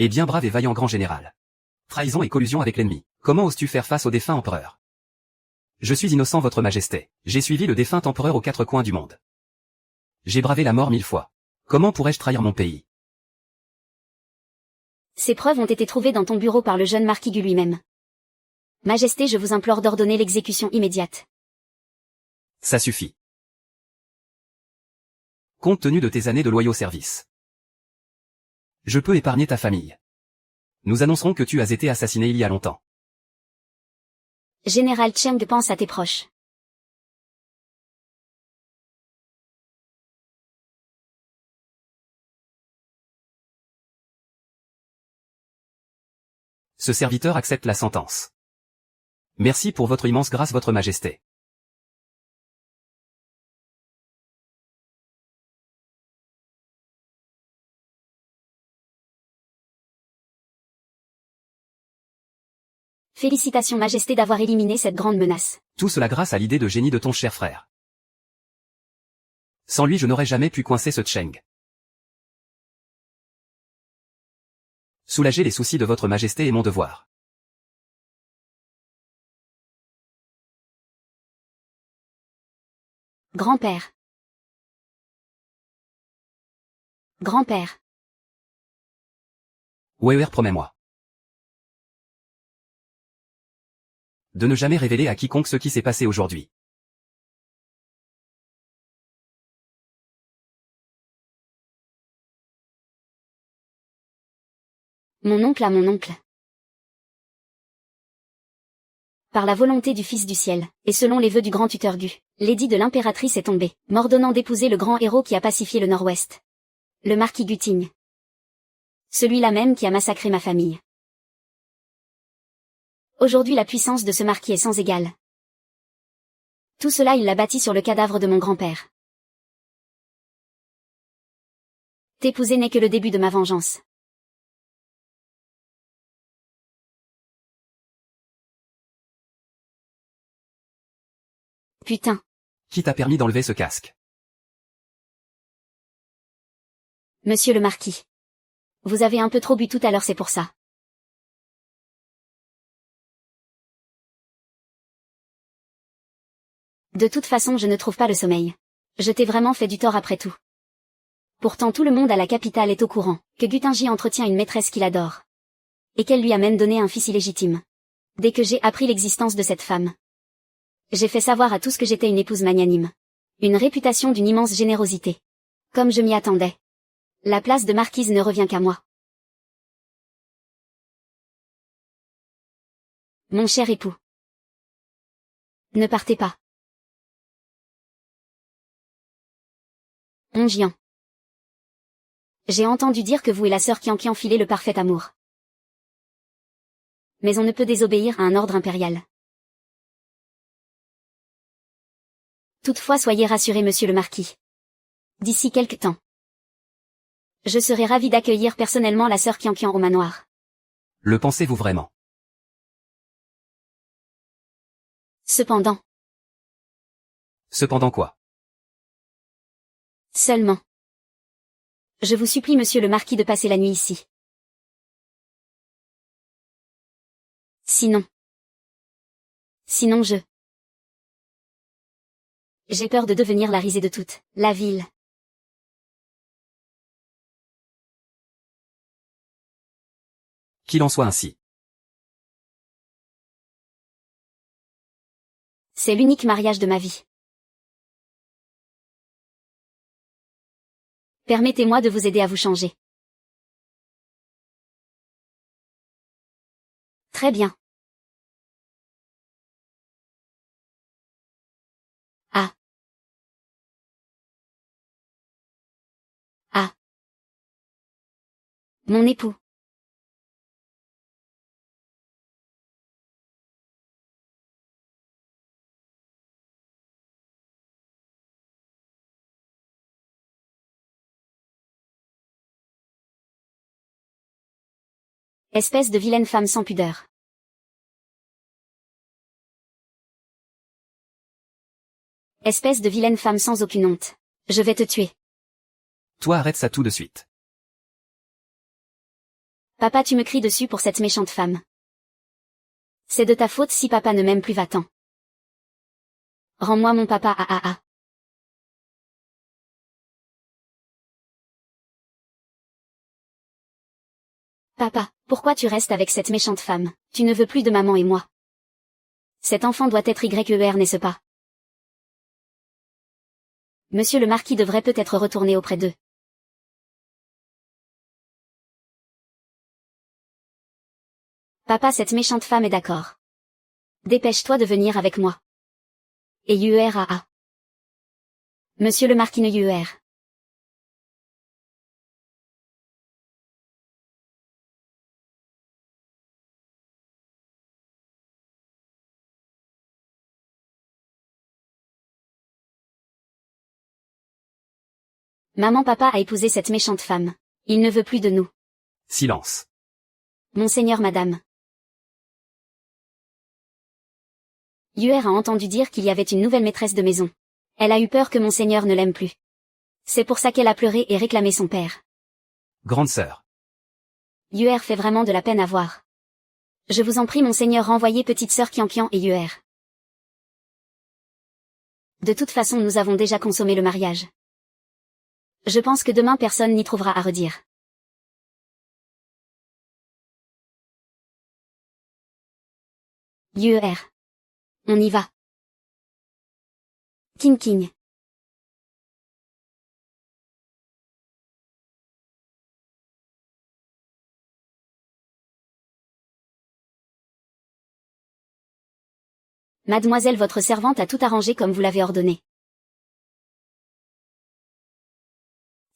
Eh bien brave et vaillant grand général. Trahison et collusion avec l'ennemi. Comment oses-tu faire face au défunt empereur? Je suis innocent votre majesté. J'ai suivi le défunt empereur aux 4 coins du monde. J'ai bravé la mort 1000 fois. Comment pourrais-je trahir mon pays? Ces preuves ont été trouvées dans ton bureau par le jeune marquis Gu lui-même. Majesté, je vous implore d'ordonner l'exécution immédiate. Ça suffit. Compte tenu de tes années de loyaux services, je peux épargner ta famille. Nous annoncerons que tu as été assassiné il y a longtemps. Général Cheng, pense à tes proches. Ce serviteur accepte la sentence. Merci pour votre immense grâce votre majesté. Félicitations majesté d'avoir éliminé cette grande menace. Tout cela grâce à l'idée de génie de ton cher frère. Sans lui je n'aurais jamais pu coincer ce Cheng. Soulager les soucis de votre majesté est mon devoir. Grand-père. Grand-père. Weir, promets-moi de ne jamais révéler à quiconque ce qui s'est passé aujourd'hui. Mon oncle à mon oncle. Par la volonté du Fils du ciel, et selon les vœux du grand tuteur Gu, l'édit de l'impératrice est tombé, m'ordonnant d'épouser le grand héros qui a pacifié le Nord-Ouest. Le marquis Guting. Celui-là même qui a massacré ma famille. Aujourd'hui la puissance de ce marquis est sans égale. Tout cela il l'a bâti sur le cadavre de mon grand-père. T'épouser n'est que le début de ma vengeance. Putain. Qui t'a permis d'enlever ce casque? Monsieur le marquis. Vous avez un peu trop bu tout à l'heure, c'est pour ça. De toute façon je ne trouve pas le sommeil. Je t'ai vraiment fait du tort après tout. Pourtant tout le monde à la capitale est au courant, que Gutingy entretient une maîtresse qu'il adore. Et qu'elle lui a même donné un fils illégitime. Dès que j'ai appris l'existence de cette femme, j'ai fait savoir à tous que j'étais une épouse magnanime. Une réputation d'une immense générosité. Comme je m'y attendais. La place de marquise ne revient qu'à moi. Mon cher époux. Ne partez pas. Ongian. J'ai entendu dire que vous et la sœur Qian filaient le parfait amour. Mais on ne peut désobéir à un ordre impérial. Toutefois soyez rassuré monsieur le marquis. D'ici quelque temps, je serai ravi d'accueillir personnellement la sœur Qian au manoir. Le pensez-vous vraiment? Cependant. Cependant quoi? Seulement. Je vous supplie monsieur le marquis de passer la nuit ici. Sinon j'ai peur de devenir la risée de toute la ville. Qu'il en soit ainsi. C'est l'unique mariage de ma vie. Permettez-moi de vous aider à vous changer. Très bien. Ah. Ah. Mon époux. Espèce de vilaine femme sans pudeur. Espèce de vilaine femme sans aucune honte. Je vais te tuer. Toi arrête ça tout de suite. Papa, tu me cries dessus pour cette méchante femme. C'est de ta faute si papa ne m'aime plus, va-t'en. Rends-moi mon papa, ah ah ah. Papa, pourquoi tu restes avec cette méchante femme? Tu ne veux plus de maman et moi. Cet enfant doit être YER, n'est-ce pas? Monsieur le marquis devrait peut-être retourner auprès d'eux. Papa, cette méchante femme est d'accord. Dépêche-toi de venir avec moi. Et URAA. Monsieur le marquis ne UR. Maman, papa a épousé cette méchante femme. Il ne veut plus de nous. Silence. Monseigneur, madame. UR a entendu dire qu'il y avait une nouvelle maîtresse de maison. Elle a eu peur que monseigneur ne l'aime plus. C'est pour ça qu'elle a pleuré et réclamé son père. Grande sœur. UR fait vraiment de la peine à voir. Je vous en prie, monseigneur, renvoyez petite sœur Kian et UR. De toute façon, nous avons déjà consommé le mariage. Je pense que demain personne n'y trouvera à redire. UR. On y va. King. Mademoiselle, votre servante a tout arrangé comme vous l'avez ordonné.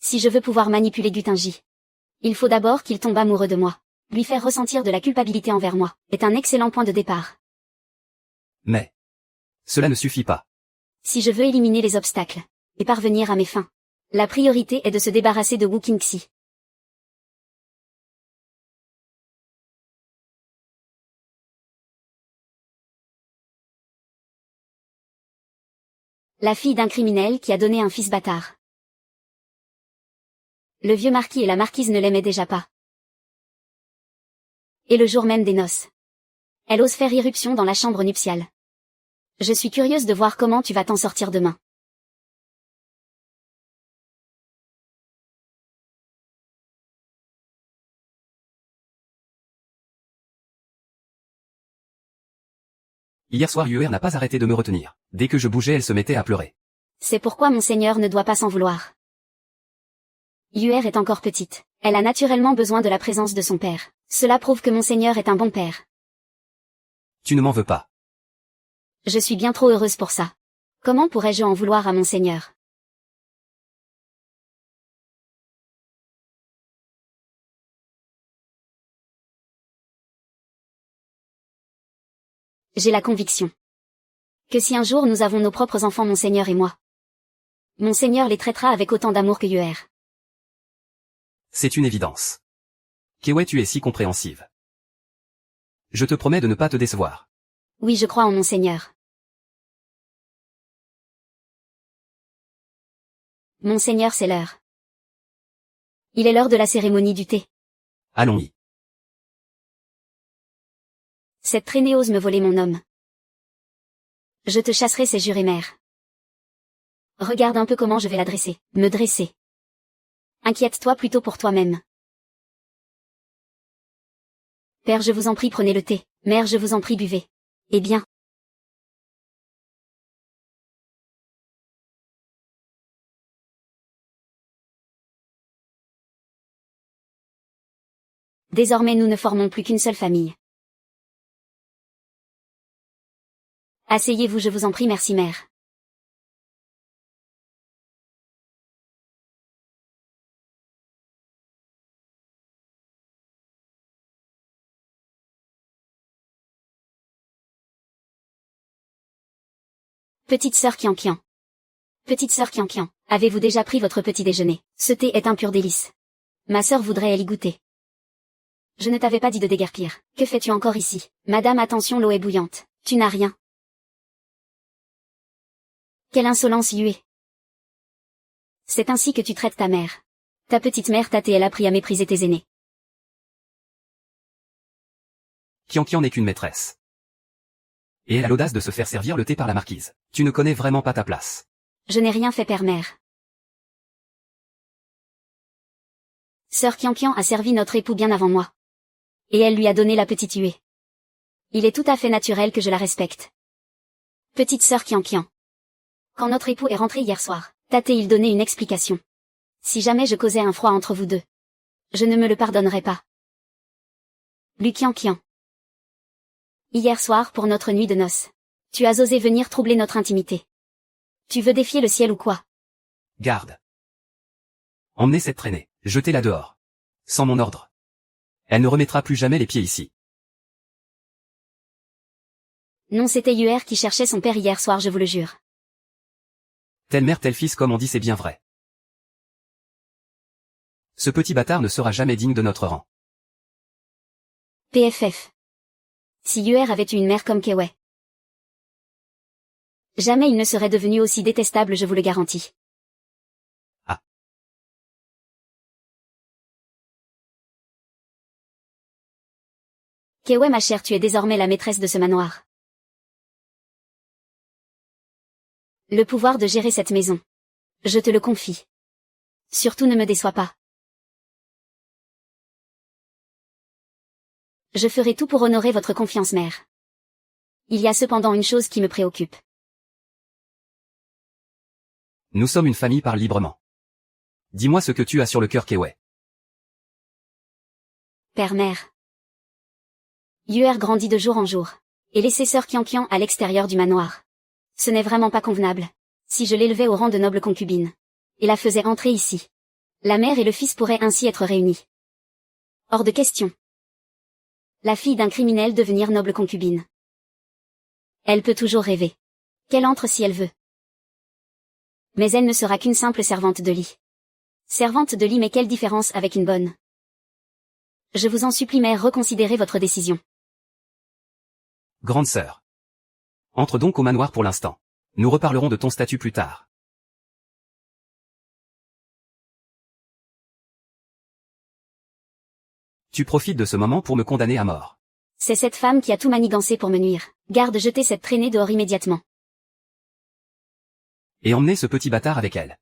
Si je veux pouvoir manipuler Gutingy, il faut d'abord qu'il tombe amoureux de moi. Lui faire ressentir de la culpabilité envers moi est un excellent point de départ. Mais cela ne suffit pas. Si je veux éliminer les obstacles et parvenir à mes fins, la priorité est de se débarrasser de Wu Qingxi. La fille d'un criminel qui a donné un fils bâtard. Le vieux marquis et la marquise ne l'aimaient déjà pas. Et le jour même des noces, elle ose faire irruption dans la chambre nuptiale. Je suis curieuse de voir comment tu vas t'en sortir demain. Hier soir UR n'a pas arrêté de me retenir. Dès que je bougeais, elle se mettait à pleurer. C'est pourquoi monseigneur ne doit pas s'en vouloir. UR est encore petite. Elle a naturellement besoin de la présence de son père. Cela prouve que monseigneur est un bon père. Tu ne m'en veux pas. Je suis bien trop heureuse pour ça. Comment pourrais-je en vouloir à monseigneur? J'ai la conviction que si un jour nous avons nos propres enfants, monseigneur et moi, monseigneur les traitera avec autant d'amour que UR. C'est une évidence. Kewe, tu es si compréhensive. Je te promets de ne pas te décevoir. Oui, je crois en monseigneur. Monseigneur, c'est l'heure. Il est l'heure de la cérémonie du thé. Allons-y. Cette traînée ose me voler mon homme. Je te chasserai, ces jurés mères. Regarde un peu comment je vais la dresser. Me dresser. Inquiète-toi plutôt pour toi-même. Père, je vous en prie, prenez le thé. Mère, je vous en prie, buvez. Eh bien. Désormais nous ne formons plus qu'une seule famille. Asseyez-vous, je vous en prie, merci mère. Petite sœur Kian. Petite sœur Kian, avez-vous déjà pris votre petit déjeuner? Ce thé est un pur délice. Ma sœur voudrait elle y goûter. Je ne t'avais pas dit de déguerpir. Que fais-tu encore ici? Madame, attention, l'eau est bouillante. Tu n'as rien. Quelle insolence, Yue. C'est ainsi que tu traites ta mère. Ta petite mère t'a et elle a appris à mépriser tes aînés. Qian n'est qu'une maîtresse. Et elle a l'audace de se faire servir le thé par la marquise. Tu ne connais vraiment pas ta place. Je n'ai rien fait, père-mère. Sœur Qian a servi notre époux bien avant moi. Et elle lui a donné la petite huée. Il est tout à fait naturel que je la respecte. Petite sœur Qian. Quand notre époux est rentré hier soir, tâtait-il donner une explication. Si jamais je causais un froid entre vous deux, je ne me le pardonnerais pas. Lui Qian. Hier soir pour notre nuit de noces, tu as osé venir troubler notre intimité. Tu veux défier le ciel ou quoi? Garde. Emmenez cette traînée, jetez-la dehors. Sans mon ordre. Elle ne remettra plus jamais les pieds ici. Non, c'était Yuer qui cherchait son père hier soir, je vous le jure. Telle mère tel fils comme on dit, c'est bien vrai. Ce petit bâtard ne sera jamais digne de notre rang. PFF. Si Yuer avait eu une mère comme Kewei, jamais il ne serait devenu aussi détestable, je vous le garantis. Ah. Kewei ma chère, tu es désormais la maîtresse de ce manoir. Le pouvoir de gérer cette maison. Je te le confie. Surtout ne me déçois pas. Je ferai tout pour honorer votre confiance, mère. Il y a cependant une chose qui me préoccupe. Nous sommes une famille, parle librement. Dis-moi ce que tu as sur le cœur, Kewei. Père-mère. Yuer grandit de jour en jour, et laissait sœur Qian à l'extérieur du manoir. Ce n'est vraiment pas convenable. Si je l'élevais au rang de noble concubine, et la faisais entrer ici, la mère et le fils pourraient ainsi être réunis. Hors de question. La fille d'un criminel devenir noble concubine. Elle peut toujours rêver. Qu'elle entre si elle veut. Mais elle ne sera qu'une simple servante de lit. Servante de lit, mais quelle différence avec une bonne? Je vous en supplie, mère, reconsidérez votre décision. Grande sœur. Entre donc au manoir pour l'instant. Nous reparlerons de ton statut plus tard. Tu profites de ce moment pour me condamner à mort. C'est cette femme qui a tout manigancé pour me nuire. Garde, jetez cette traînée dehors immédiatement. Et emmenez ce petit bâtard avec elle.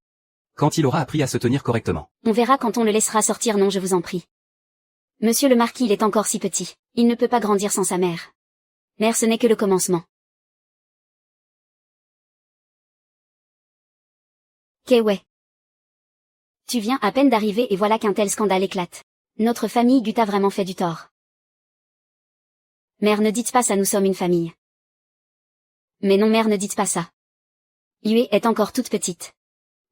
Quand il aura appris à se tenir correctement. On verra quand on le laissera sortir, non, je vous en prie. Monsieur le marquis, il est encore si petit. Il ne peut pas grandir sans sa mère. Mère, ce n'est que le commencement. Kewei. Tu viens à peine d'arriver et voilà qu'un tel scandale éclate. Notre famille Gu t'a vraiment fait du tort. Mère, ne dites pas ça, nous sommes une famille. Mais non, mère, ne dites pas ça. Yue est encore toute petite.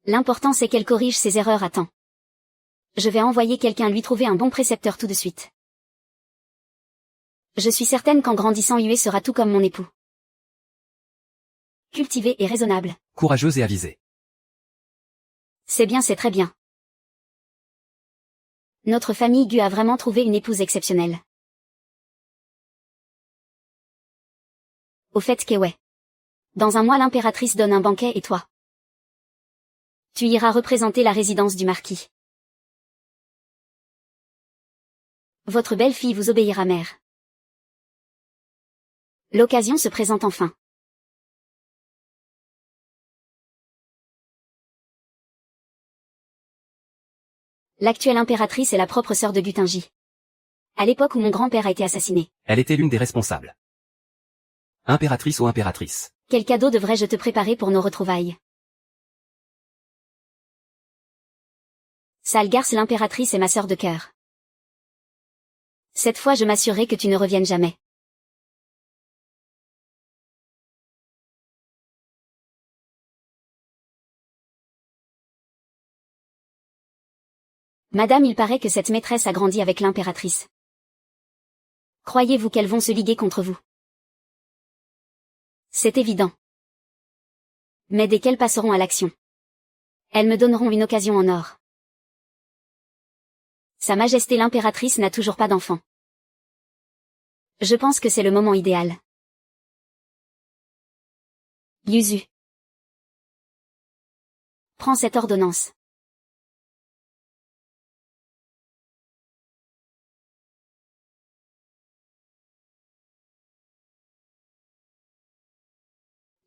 L'important c'est qu'elle corrige ses erreurs à temps. Je vais envoyer quelqu'un lui trouver un bon précepteur tout de suite. Je suis certaine qu'en grandissant Yue sera tout comme mon époux. Cultivé et raisonnable. Courageuse et avisée. C'est bien, c'est très bien. Notre famille Gu a vraiment trouvé une épouse exceptionnelle. Au fait, Kewei. Dans un mois l'impératrice donne un banquet et toi. Tu iras représenter la résidence du marquis. Votre belle-fille vous obéira, mère. L'occasion se présente enfin. L'actuelle impératrice est la propre sœur de Gu Tingy. À l'époque où mon grand-père a été assassiné. Elle était l'une des responsables. Impératrice ou impératrice. Quel cadeau devrais-je te préparer pour nos retrouvailles? Salgarce l'impératrice est ma sœur de cœur. Cette fois je m'assurerai que tu ne reviennes jamais. Madame, il paraît que cette maîtresse a grandi avec l'impératrice. Croyez-vous qu'elles vont se liguer contre vous? C'est évident. Mais dès qu'elles passeront à l'action, elles me donneront une occasion en or. Sa Majesté l'impératrice n'a toujours pas d'enfant. Je pense que c'est le moment idéal. Yuzu. Prends cette ordonnance.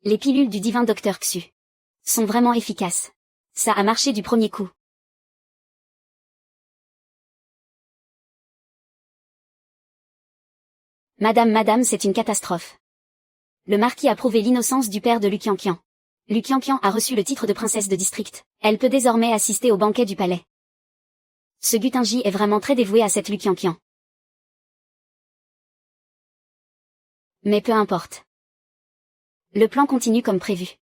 Les pilules du divin docteur Xu sont vraiment efficaces. Ça a marché du premier coup. Madame, c'est une catastrophe. Le marquis a prouvé l'innocence du père de Lu Qianqian. Lu Qianqian a reçu le titre de princesse de district. Elle peut désormais assister au banquet du palais. Ce Gutinji est vraiment très dévoué à cette Lu Qianqian. Mais peu importe. Le plan continue comme prévu.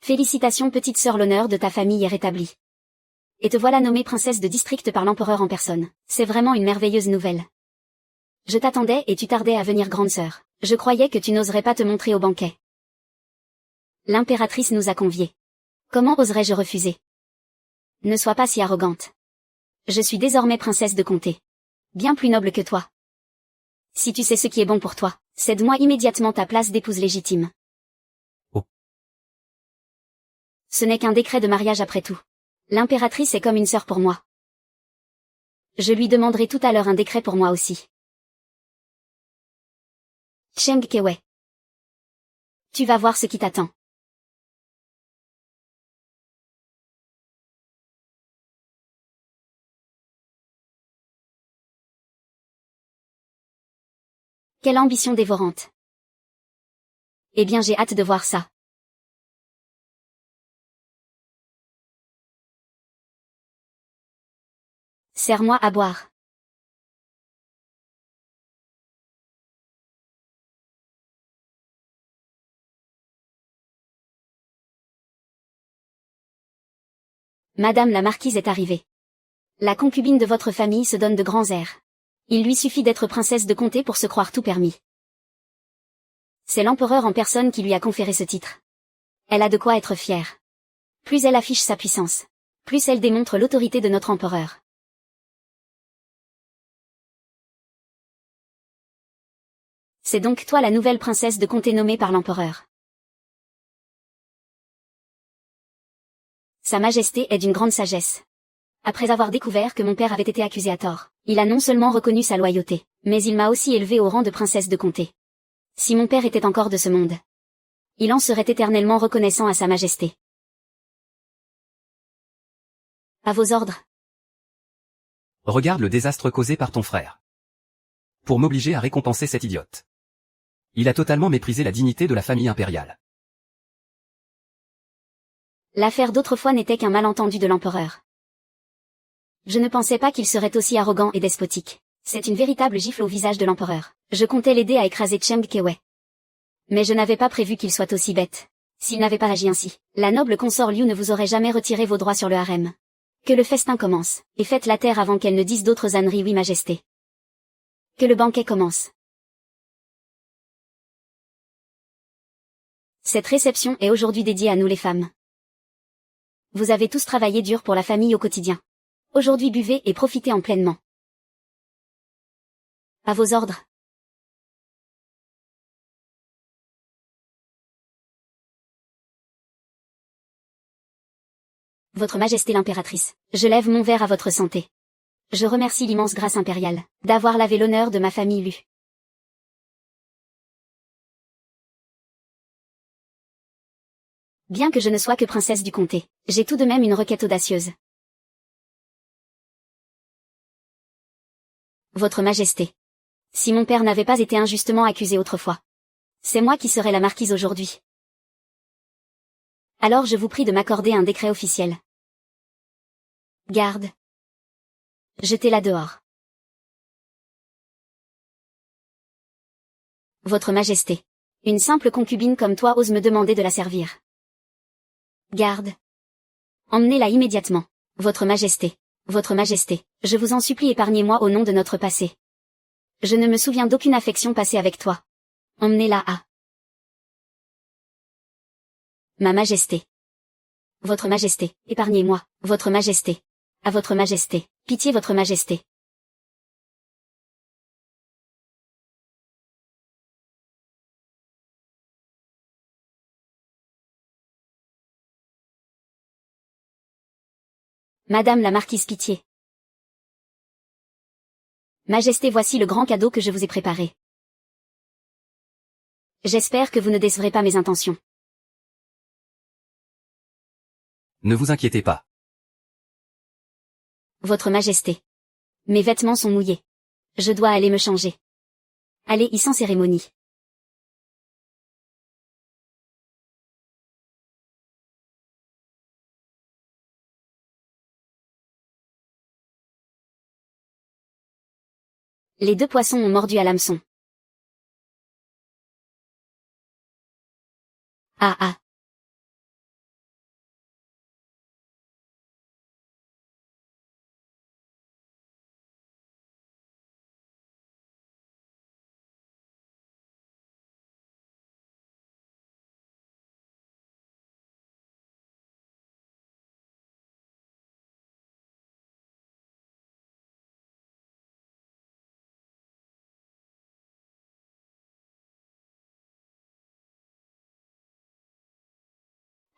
Félicitations petite sœur, l'honneur de ta famille est rétabli. Et te voilà nommée princesse de district par l'empereur en personne. C'est vraiment une merveilleuse nouvelle. Je t'attendais et tu tardais à venir, grande sœur. Je croyais que tu n'oserais pas te montrer au banquet. L'impératrice nous a conviés. Comment oserais-je refuser? Ne sois pas si arrogante. Je suis désormais princesse de comté. Bien plus noble que toi. Si tu sais ce qui est bon pour toi, cède-moi immédiatement ta place d'épouse légitime. Oh. Ce n'est qu'un décret de mariage après tout. L'impératrice est comme une sœur pour moi. Je lui demanderai tout à l'heure un décret pour moi aussi. Cheng Kewei. Tu vas voir ce qui t'attend. Quelle ambition dévorante. Eh bien, j'ai hâte de voir ça. Sers-moi à boire. Madame la marquise est arrivée. La concubine de votre famille se donne de grands airs. Il lui suffit d'être princesse de comté pour se croire tout permis. C'est l'empereur en personne qui lui a conféré ce titre. Elle a de quoi être fière. Plus elle affiche sa puissance, plus elle démontre l'autorité de notre empereur. C'est donc toi la nouvelle princesse de comté nommée par l'empereur. Sa Majesté est d'une grande sagesse. Après avoir découvert que mon père avait été accusé à tort, il a non seulement reconnu sa loyauté, mais il m'a aussi élevée au rang de princesse de comté. Si mon père était encore de ce monde, il en serait éternellement reconnaissant à sa Majesté. À vos ordres. Regarde le désastre causé par ton frère. Pour m'obliger à récompenser cet idiote. Il a totalement méprisé la dignité de la famille impériale. L'affaire d'autrefois n'était qu'un malentendu de l'empereur. Je ne pensais pas qu'il serait aussi arrogant et despotique. C'est une véritable gifle au visage de l'empereur. Je comptais l'aider à écraser Cheng Kewei. Mais je n'avais pas prévu qu'il soit aussi bête. S'il n'avait pas agi ainsi, la noble consort Liu ne vous aurait jamais retiré vos droits sur le harem. Que le festin commence, et faites la terre avant qu'elle ne dise d'autres âneries, oui Majesté. Que le banquet commence. Cette réception est aujourd'hui dédiée à nous les femmes. Vous avez tous travaillé dur pour la famille au quotidien. Aujourd'hui buvez et profitez en pleinement. À vos ordres. Votre Majesté l'impératrice, je lève mon verre à votre santé. Je remercie l'immense grâce impériale, d'avoir lavé l'honneur de ma famille Lu. Bien que je ne sois que princesse du comté, j'ai tout de même une requête audacieuse. Votre Majesté. Si mon père n'avait pas été injustement accusé autrefois, c'est moi qui serais la marquise aujourd'hui. Alors je vous prie de m'accorder un décret officiel. Garde. Jetez-la dehors. Votre Majesté. Une simple concubine comme toi ose me demander de la servir. Garde. Emmenez-la immédiatement. Votre Majesté. Votre Majesté, je vous en supplie, épargnez-moi au nom de notre passé. Je ne me souviens d'aucune affection passée avec toi. Emmenez-la à... Ma Majesté. Votre Majesté, épargnez-moi. Votre Majesté. À votre Majesté. Pitié, votre Majesté. Madame la marquise, pitié. Majesté, voici le grand cadeau que je vous ai préparé. J'espère que vous ne décevrez pas mes intentions. Ne vous inquiétez pas. Votre Majesté. Mes vêtements sont mouillés. Je dois aller me changer. Allez y sans cérémonie. Les deux poissons ont mordu à l'hameçon. Ah ah.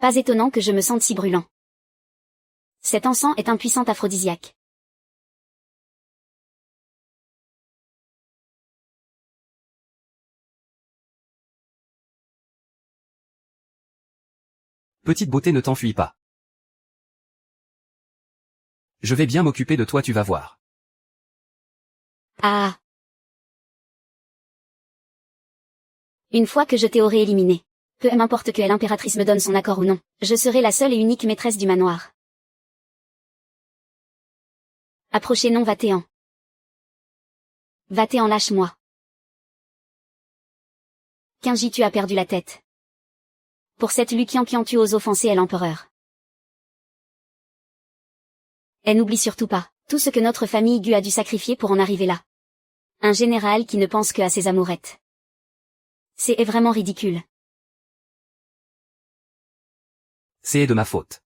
Pas étonnant que je me sente si brûlant. Cet encens est un puissant aphrodisiaque. Petite beauté, ne t'enfuis pas. Je vais bien m'occuper de toi, tu vas voir. Ah. Une fois que je t'aurai éliminé, peu m'importe que l'impératrice me donne son accord ou non, je serai la seule et unique maîtresse du manoir. Approchez, non, Vatéan. Vatéan, lâche-moi. Kinji, tu as perdu la tête. Pour cette Lucian qui tu oses offenser est l'empereur. Et n'oublie surtout pas, tout ce que notre famille Gu a dû sacrifier pour en arriver là. Un général qui ne pense que à ses amourettes. C'est vraiment ridicule. C'est de ma faute.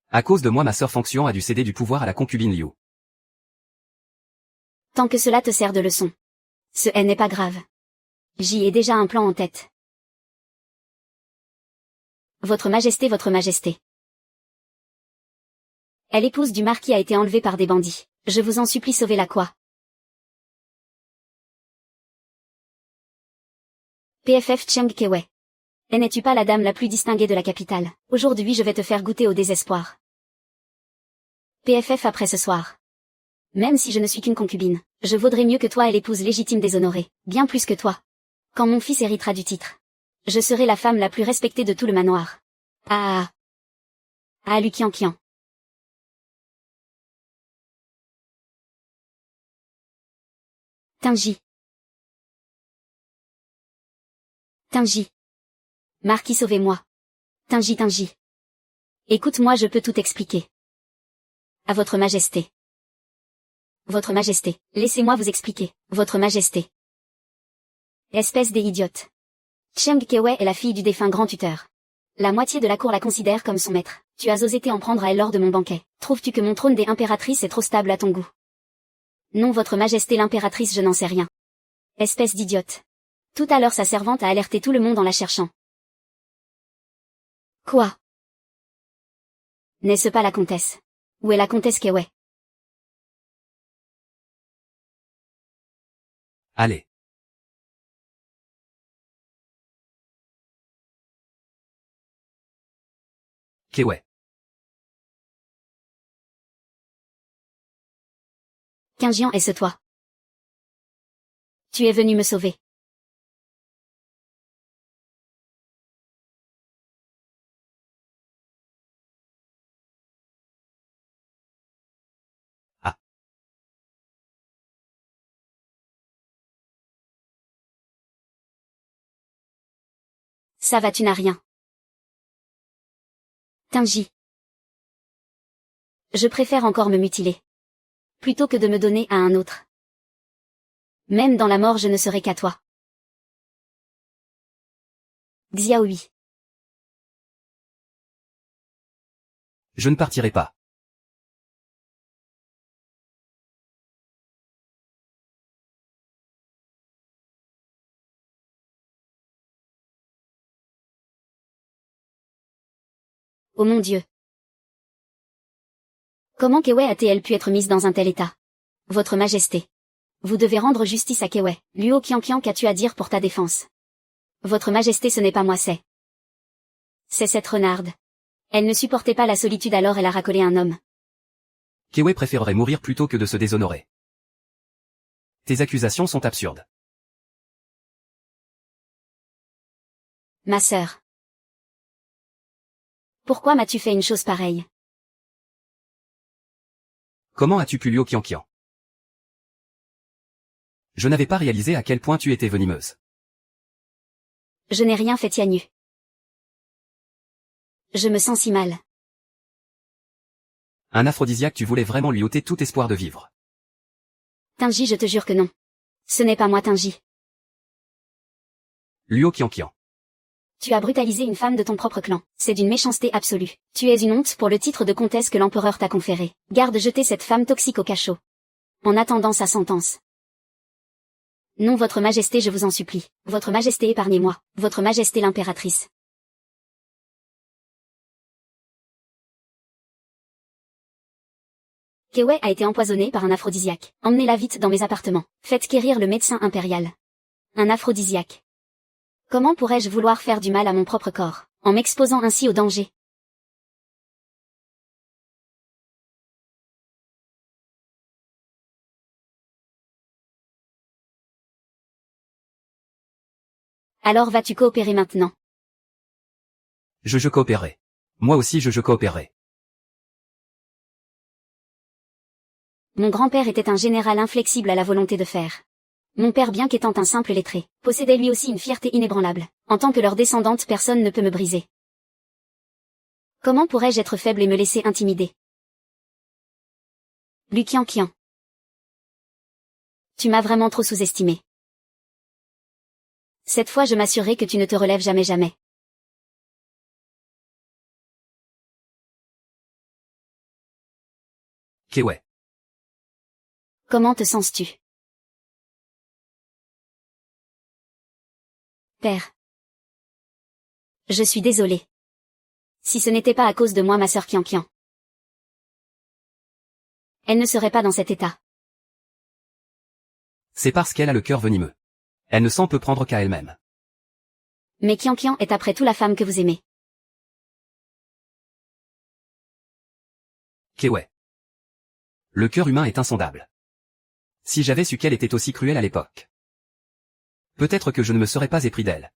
À cause de moi, ma sœur Fonction a dû céder du pouvoir à la concubine Liu. Tant que cela te sert de leçon. Ce n'est pas grave. J'y ai déjà un plan en tête. Votre Majesté, votre Majesté. L'épouse du marquis a été enlevée par des bandits. Je vous en supplie, sauvez-la quoi. PFF Chiang Kewei. N'es-tu pas la dame la plus distinguée de la capitale? Aujourd'hui je vais te faire goûter au désespoir. PFF après ce soir. Même si je ne suis qu'une concubine, je vaudrais mieux que toi et l'épouse légitime déshonorée, bien plus que toi. Quand mon fils héritera du titre, je serai la femme la plus respectée de tout le manoir. Ah. Ah, Lucian Kian. Tingy. Tingy. Marquis, sauvez-moi. Tingy, Tingy. Écoute-moi, je peux tout expliquer. À votre Majesté. Votre Majesté, laissez-moi vous expliquer. Votre Majesté. Espèce d'idiote. Chiang Kewei est la fille du défunt grand tuteur. La moitié de la cour la considère comme son maître. Tu as osé t'en prendre à elle lors de mon banquet. Trouves-tu que mon trône des impératrices est trop stable à ton goût? Non, votre Majesté l'impératrice, je n'en sais rien. Espèce d'idiote. Tout à l'heure sa servante a alerté tout le monde en la cherchant. Quoi? N'est-ce pas la comtesse? Où est la comtesse Kewei? Allez. Kewei. Kinjian, est-ce toi? Tu es venu me sauver. Ah. Ça va, tu n'as rien. Tingy. Je préfère encore me mutiler. Plutôt que de me donner à un autre. Même dans la mort je ne serai qu'à toi. Xiaohui. Je ne partirai pas. Oh mon Dieu. Comment Kewe a-t-elle pu être mise dans un tel état? Votre Majesté. Vous devez rendre justice à Kewe. Luo Qianqian, qu'as-tu à dire pour ta défense? Votre Majesté, ce n'est pas moi, c'est cette renarde. Elle ne supportait pas la solitude, alors elle a racolé un homme. Kewe préférerait mourir plutôt que de se déshonorer. Tes accusations sont absurdes. Ma sœur. Pourquoi m'as-tu fait une chose pareille? Comment as-tu pu Luo Qianqian? Je n'avais pas réalisé à quel point tu étais venimeuse. Je n'ai rien fait, Tianyu. Je me sens si mal. Un aphrodisiaque, tu voulais vraiment lui ôter tout espoir de vivre. Tinji, je te jure que non. Ce n'est pas moi, Tinji. Luo Qianqian. Tu as brutalisé une femme de ton propre clan. C'est d'une méchanceté absolue. Tu es une honte pour le titre de comtesse que l'empereur t'a conféré. Garde jeter cette femme toxique au cachot. En attendant sa sentence. Non, votre Majesté, je vous en supplie. Votre Majesté, épargnez-moi. Votre Majesté l'impératrice. Kewe a été empoisonnée par un aphrodisiaque. Emmenez-la vite dans mes appartements. Faites quérir le médecin impérial. Un aphrodisiaque. Comment pourrais-je vouloir faire du mal à mon propre corps, en m'exposant ainsi au danger? Alors vas-tu coopérer maintenant? Je coopérerai. Moi aussi je coopérerai. Mon grand-père était un général inflexible à la volonté de faire. Mon père, bien qu'étant un simple lettré, possédait lui aussi une fierté inébranlable. En tant que leur descendante, personne ne peut me briser. Comment pourrais-je être faible et me laisser intimider? Lu Qianqian. Tu m'as vraiment trop sous-estimé. Cette fois je m'assurerai que tu ne te relèves jamais jamais. Kewe. Comment te sens-tu? Père. Je suis désolée. Si ce n'était pas à cause de moi, ma sœur Qianqian, elle ne serait pas dans cet état. C'est parce qu'elle a le cœur venimeux. Elle ne s'en peut prendre qu'à elle-même. Mais Qianqian est après tout la femme que vous aimez. Kewe. Le cœur humain est insondable. Si j'avais su qu'elle était aussi cruelle à l'époque. Peut-être que je ne me serais pas épris d'elle.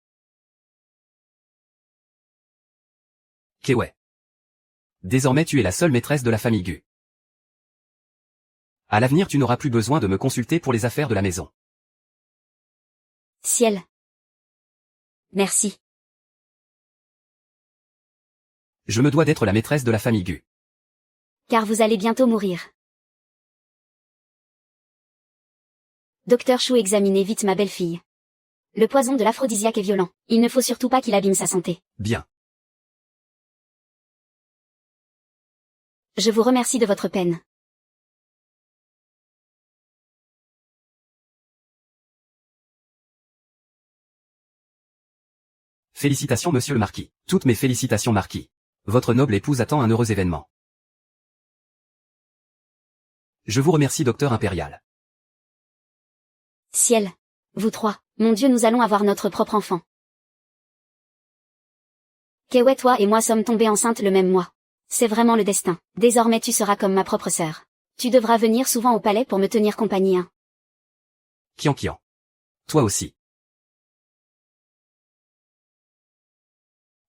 Kewe. Désormais tu es la seule maîtresse de la famille Gu. À l'avenir tu n'auras plus besoin de me consulter pour les affaires de la maison. Ciel. Merci. Je me dois d'être la maîtresse de la famille Gu. Car vous allez bientôt mourir. Docteur Chou, examinez vite ma belle-fille. Le poison de l'aphrodisiaque est violent. Il ne faut surtout pas qu'il abîme sa santé. Bien. Je vous remercie de votre peine. Félicitations monsieur le marquis. Toutes mes félicitations marquis. Votre noble épouse attend un heureux événement. Je vous remercie docteur impérial. Ciel. Vous trois. Mon Dieu, nous allons avoir notre propre enfant. Kewe, toi et moi sommes tombées enceintes le même mois. C'est vraiment le destin. Désormais tu seras comme ma propre sœur. Tu devras venir souvent au palais pour me tenir compagnie, hein. Qianqian. Toi aussi.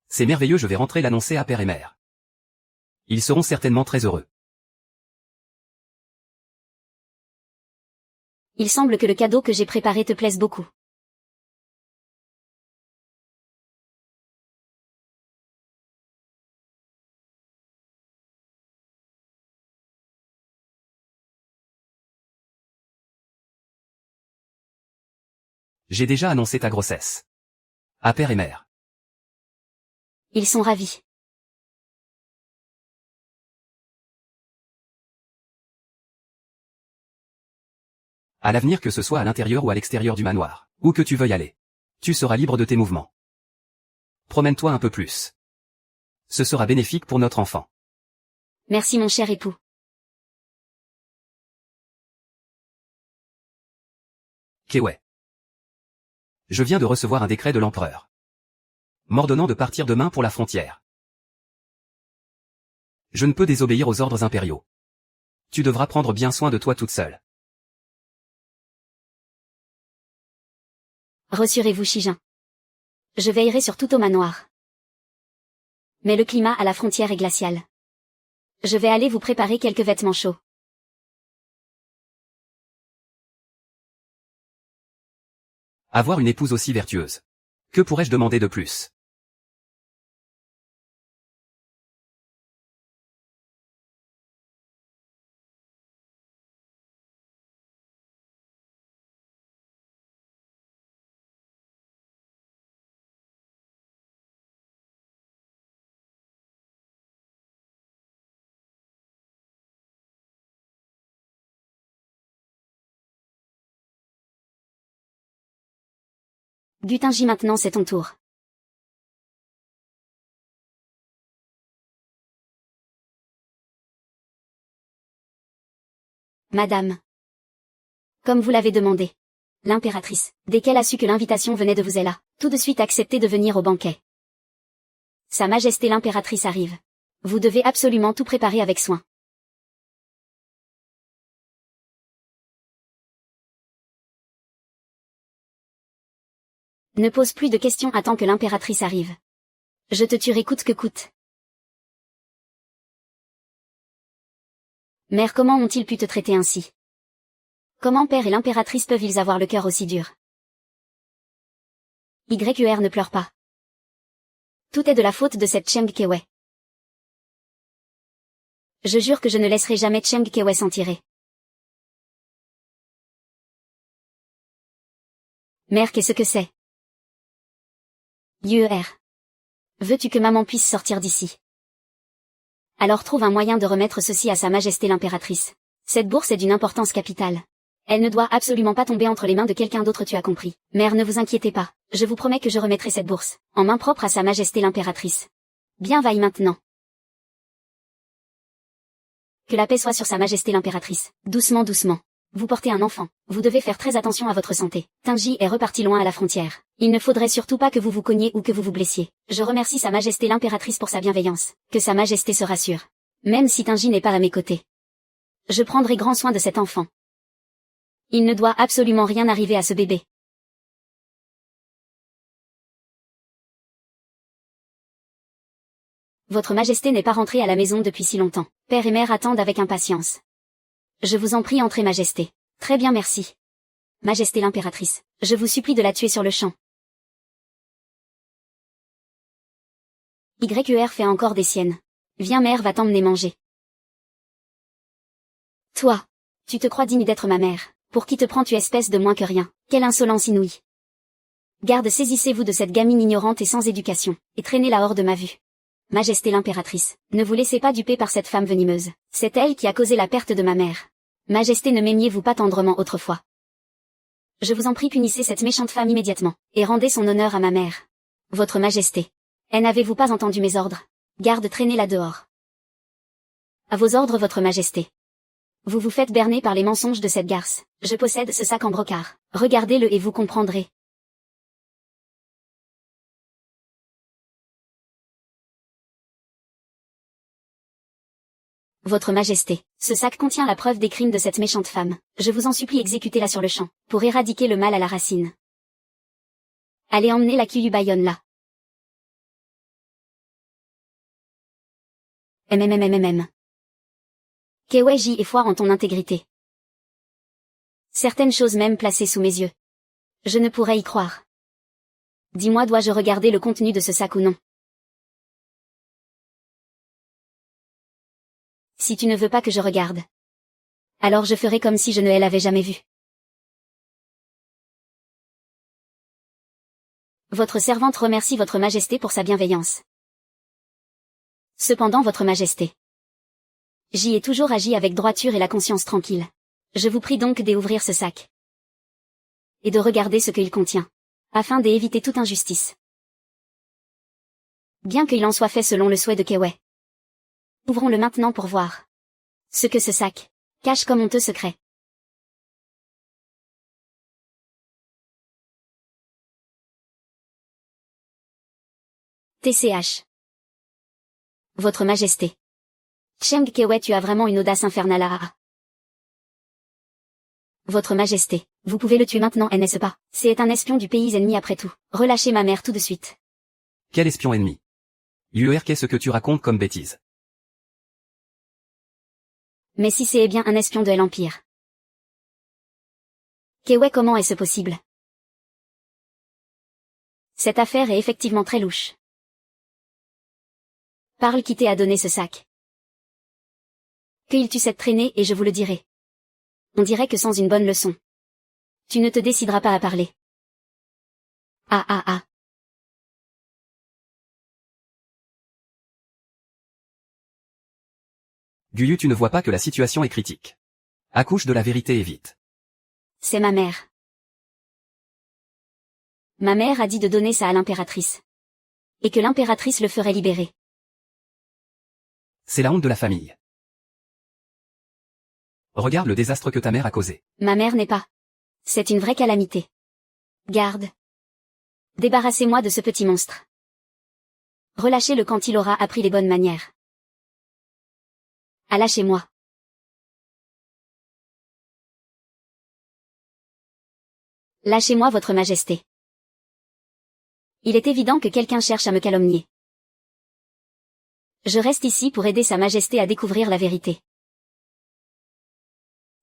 C'est merveilleux, je vais rentrer l'annoncer à père et mère. Ils seront certainement très heureux. Il semble que le cadeau que j'ai préparé te plaise beaucoup. J'ai déjà annoncé ta grossesse. À père et mère. Ils sont ravis. À l'avenir, que ce soit à l'intérieur ou à l'extérieur du manoir, où que tu veuilles aller, tu seras libre de tes mouvements. Promène-toi un peu plus. Ce sera bénéfique pour notre enfant. Merci mon cher époux. Kewe. Je viens de recevoir un décret de l'empereur, m'ordonnant de partir demain pour la frontière. Je ne peux désobéir aux ordres impériaux. Tu devras prendre bien soin de toi toute seule. Rassurez-vous Shijin. Je veillerai sur tout au manoir. Mais le climat à la frontière est glacial. Je vais aller vous préparer quelques vêtements chauds. Avoir une épouse aussi vertueuse. Que pourrais-je demander de plus? Gutinji, maintenant c'est ton tour. Madame. Comme vous l'avez demandé. L'impératrice, dès qu'elle a su que l'invitation venait de vous, elle a tout de suite accepté de venir au banquet. Sa Majesté l'impératrice arrive. Vous devez absolument tout préparer avec soin. Ne pose plus de questions, attends que l'impératrice arrive. Je te tuerai coûte que coûte. Mère, comment ont-ils pu te traiter ainsi? Comment père et l'impératrice peuvent-ils avoir le cœur aussi dur? YUR ne pleure pas. Tout est de la faute de cette Cheng Kewe. Je jure que je ne laisserai jamais Cheng Kewe s'en tirer. Mère, qu'est-ce que c'est? YUR. Veux-tu que maman puisse sortir d'ici? Alors trouve un moyen de remettre ceci à sa Majesté l'impératrice. Cette bourse est d'une importance capitale. Elle ne doit absolument pas tomber entre les mains de quelqu'un d'autre, tu as compris. Mère, ne vous inquiétez pas, je vous promets que je remettrai cette bourse, en main propre à sa Majesté l'impératrice. Bien, vaille maintenant. Que la paix soit sur sa Majesté l'impératrice. Doucement, doucement. Vous portez un enfant, vous devez faire très attention à votre santé. Tinji est reparti loin à la frontière. Il ne faudrait surtout pas que vous vous cogniez ou que vous vous blessiez. Je remercie sa Majesté l'impératrice pour sa bienveillance. Que sa Majesté se rassure. Même si Tinji n'est pas à mes côtés. Je prendrai grand soin de cet enfant. Il ne doit absolument rien arriver à ce bébé. Votre Majesté n'est pas rentrée à la maison depuis si longtemps. Père et mère attendent avec impatience. Je vous en prie, entrez, Majesté. Très bien, merci. Majesté l'impératrice, je vous supplie de la tuer sur le champ. YUR fait encore des siennes. Viens, mère va t'emmener manger. Toi, tu te crois digne d'être ma mère. Pour qui te prends-tu, espèce de moins que rien? Quelle insolence inouïe. Garde, saisissez-vous de cette gamine ignorante et sans éducation, et traînez-la hors de ma vue. Majesté l'impératrice, ne vous laissez pas duper par cette femme venimeuse. C'est elle qui a causé la perte de ma mère. Majesté, ne m'aimiez-vous pas tendrement autrefois? Je vous en prie, punissez cette méchante femme immédiatement, et rendez son honneur à ma mère. Votre Majesté. N'avez-vous pas entendu mes ordres? Garde, traînez-la dehors. À vos ordres, votre Majesté. Vous vous faites berner par les mensonges de cette garce. Je possède ce sac en brocart. Regardez-le et vous comprendrez. Votre Majesté, ce sac contient la preuve des crimes de cette méchante femme. Je vous en supplie, exécutez-la sur le champ, pour éradiquer le mal à la racine. Allez emmener la Kyuubi-Bayon là. Keweji et foi en ton intégrité. Certaines choses même placées sous mes yeux. Je ne pourrais y croire. Dis-moi, dois-je regarder le contenu de ce sac ou non? Si tu ne veux pas que je regarde, alors je ferai comme si je ne l'avais jamais vu. Votre servante remercie votre Majesté pour sa bienveillance. Cependant, votre Majesté, j'y ai toujours agi avec droiture et la conscience tranquille. Je vous prie donc d'ouvrir ce sac. Et de regarder ce qu'il contient, afin d'éviter toute injustice. Bien qu'il en soit fait selon le souhait de Kewe. Ouvrons-le maintenant pour voir ce que ce sac cache comme honteux secret. TCH. Votre Majesté. Cheng Kewei, tu as vraiment une audace infernale à. Votre Majesté, vous pouvez le tuer maintenant, n'est-ce pas? C'est un espion du pays ennemi après tout. Relâchez ma mère tout de suite. Quel espion ennemi? Yuer, qu'est-ce que tu racontes comme bêtise? Mais si c'est bien un espion de l'Empire. Kewei, comment est-ce possible? Cette affaire est effectivement très louche. Parle, qui t'a donné ce sac. Que il tue cette traînée et je vous le dirai. On dirait que sans une bonne leçon, tu ne te décideras pas à parler. Ah. Guyu, tu ne vois pas que la situation est critique. Accouche de la vérité et vite. C'est ma mère. Ma mère a dit de donner ça à l'impératrice. Et que l'impératrice le ferait libérer. C'est la honte de la famille. Regarde le désastre que ta mère a causé. Ma mère n'est pas. C'est une vraie calamité. Garde. Débarrassez-moi de ce petit monstre. Relâchez-le quand il aura appris les bonnes manières. Ah, lâchez-moi. Lâchez-moi, votre Majesté. Il est évident que quelqu'un cherche à me calomnier. Je reste ici pour aider Sa Majesté à découvrir la vérité.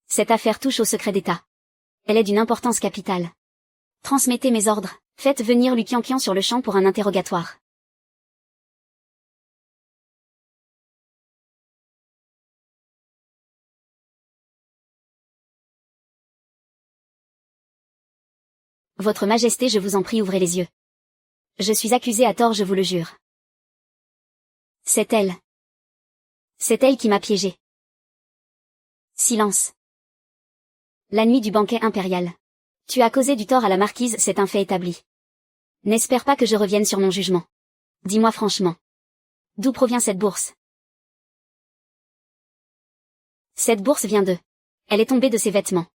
Cette affaire touche au secret d'État. Elle est d'une importance capitale. Transmettez mes ordres, faites venir Lu Qianqian sur le champ pour un interrogatoire. Votre Majesté, je vous en prie, ouvrez les yeux. Je suis accusée à tort, je vous le jure. C'est elle. C'est elle qui m'a piégée. Silence. La nuit du banquet impérial. Tu as causé du tort à la marquise, c'est un fait établi. N'espère pas que je revienne sur mon jugement. Dis-moi franchement. D'où provient cette bourse? Cette bourse vient de. Elle est tombée de ses vêtements.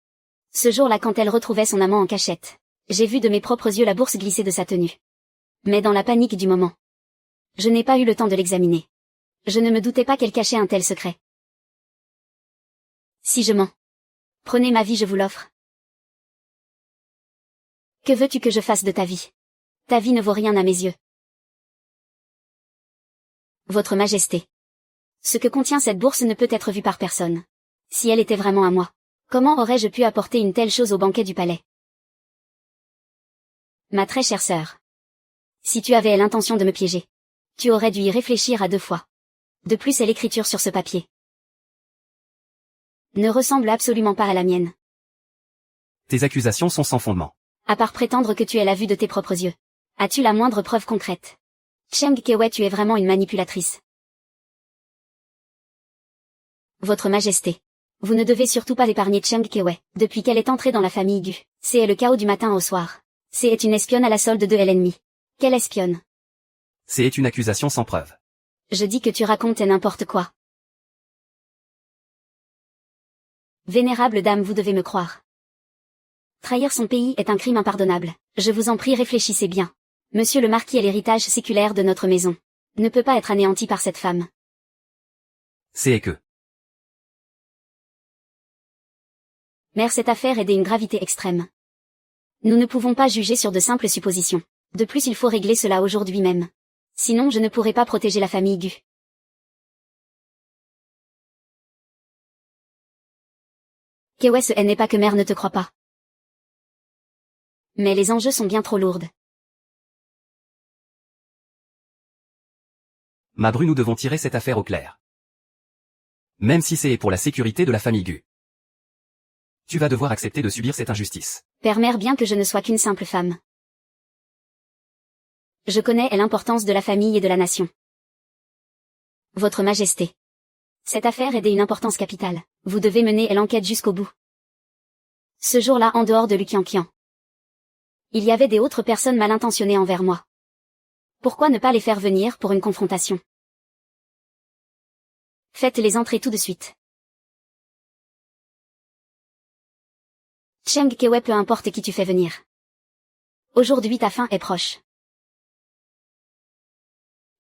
Ce jour-là, quand elle retrouvait son amant en cachette, j'ai vu de mes propres yeux la bourse glisser de sa tenue. Mais dans la panique du moment, je n'ai pas eu le temps de l'examiner. Je ne me doutais pas qu'elle cachait un tel secret. Si je mens, prenez ma vie, je vous l'offre. Que veux-tu que je fasse de ta vie? Ta vie ne vaut rien à mes yeux. Votre Majesté. Ce que contient cette bourse ne peut être vu par personne. Si elle était vraiment à moi, comment aurais-je pu apporter une telle chose au banquet du palais? Ma très chère sœur. Si tu avais l'intention de me piéger, tu aurais dû y réfléchir à 2 fois. De plus, l'écriture sur ce papier ne ressemble absolument pas à la mienne. Tes accusations sont sans fondement. À part prétendre que tu es la vue de tes propres yeux. As-tu la moindre preuve concrète? Cheng Kewei, tu es vraiment une manipulatrice. Votre Majesté. Vous ne devez surtout pas épargner Cheng Kewei, depuis qu'elle est entrée dans la famille Gu. C'est le chaos du matin au soir. C'est une espionne à la solde de l'ennemi. Quelle espionne? C'est une accusation sans preuve. Je dis que tu racontes n'importe quoi. Vénérable dame, vous devez me croire. Trahir son pays est un crime impardonnable. Je vous en prie, réfléchissez bien. Monsieur le marquis est l'héritage séculaire de notre maison. Ne peut pas être anéanti par cette femme. C'est que. Mère, cette affaire est d'une gravité extrême. Nous ne pouvons pas juger sur de simples suppositions. De plus, il faut régler cela aujourd'hui même. Sinon, je ne pourrai pas protéger la famille Gu. Kewei, ce n'est pas que mère ne te croit pas. Mais les enjeux sont bien trop lourds. Ma bru, nous devons tirer cette affaire au clair. Même si c'est pour la sécurité de la famille Gu. Tu vas devoir accepter de subir cette injustice. Père, mère, bien que je ne sois qu'une simple femme. Je connais l'importance de la famille et de la nation. Votre Majesté. Cette affaire est d'une importance capitale. Vous devez mener l'enquête jusqu'au bout. Ce jour-là, en dehors de Lu Qianqian, il y avait des autres personnes mal intentionnées envers moi. Pourquoi ne pas les faire venir pour une confrontation? Faites-les entrer tout de suite. Cheng Kewei, peu importe qui tu fais venir. Aujourd'hui ta fin est proche.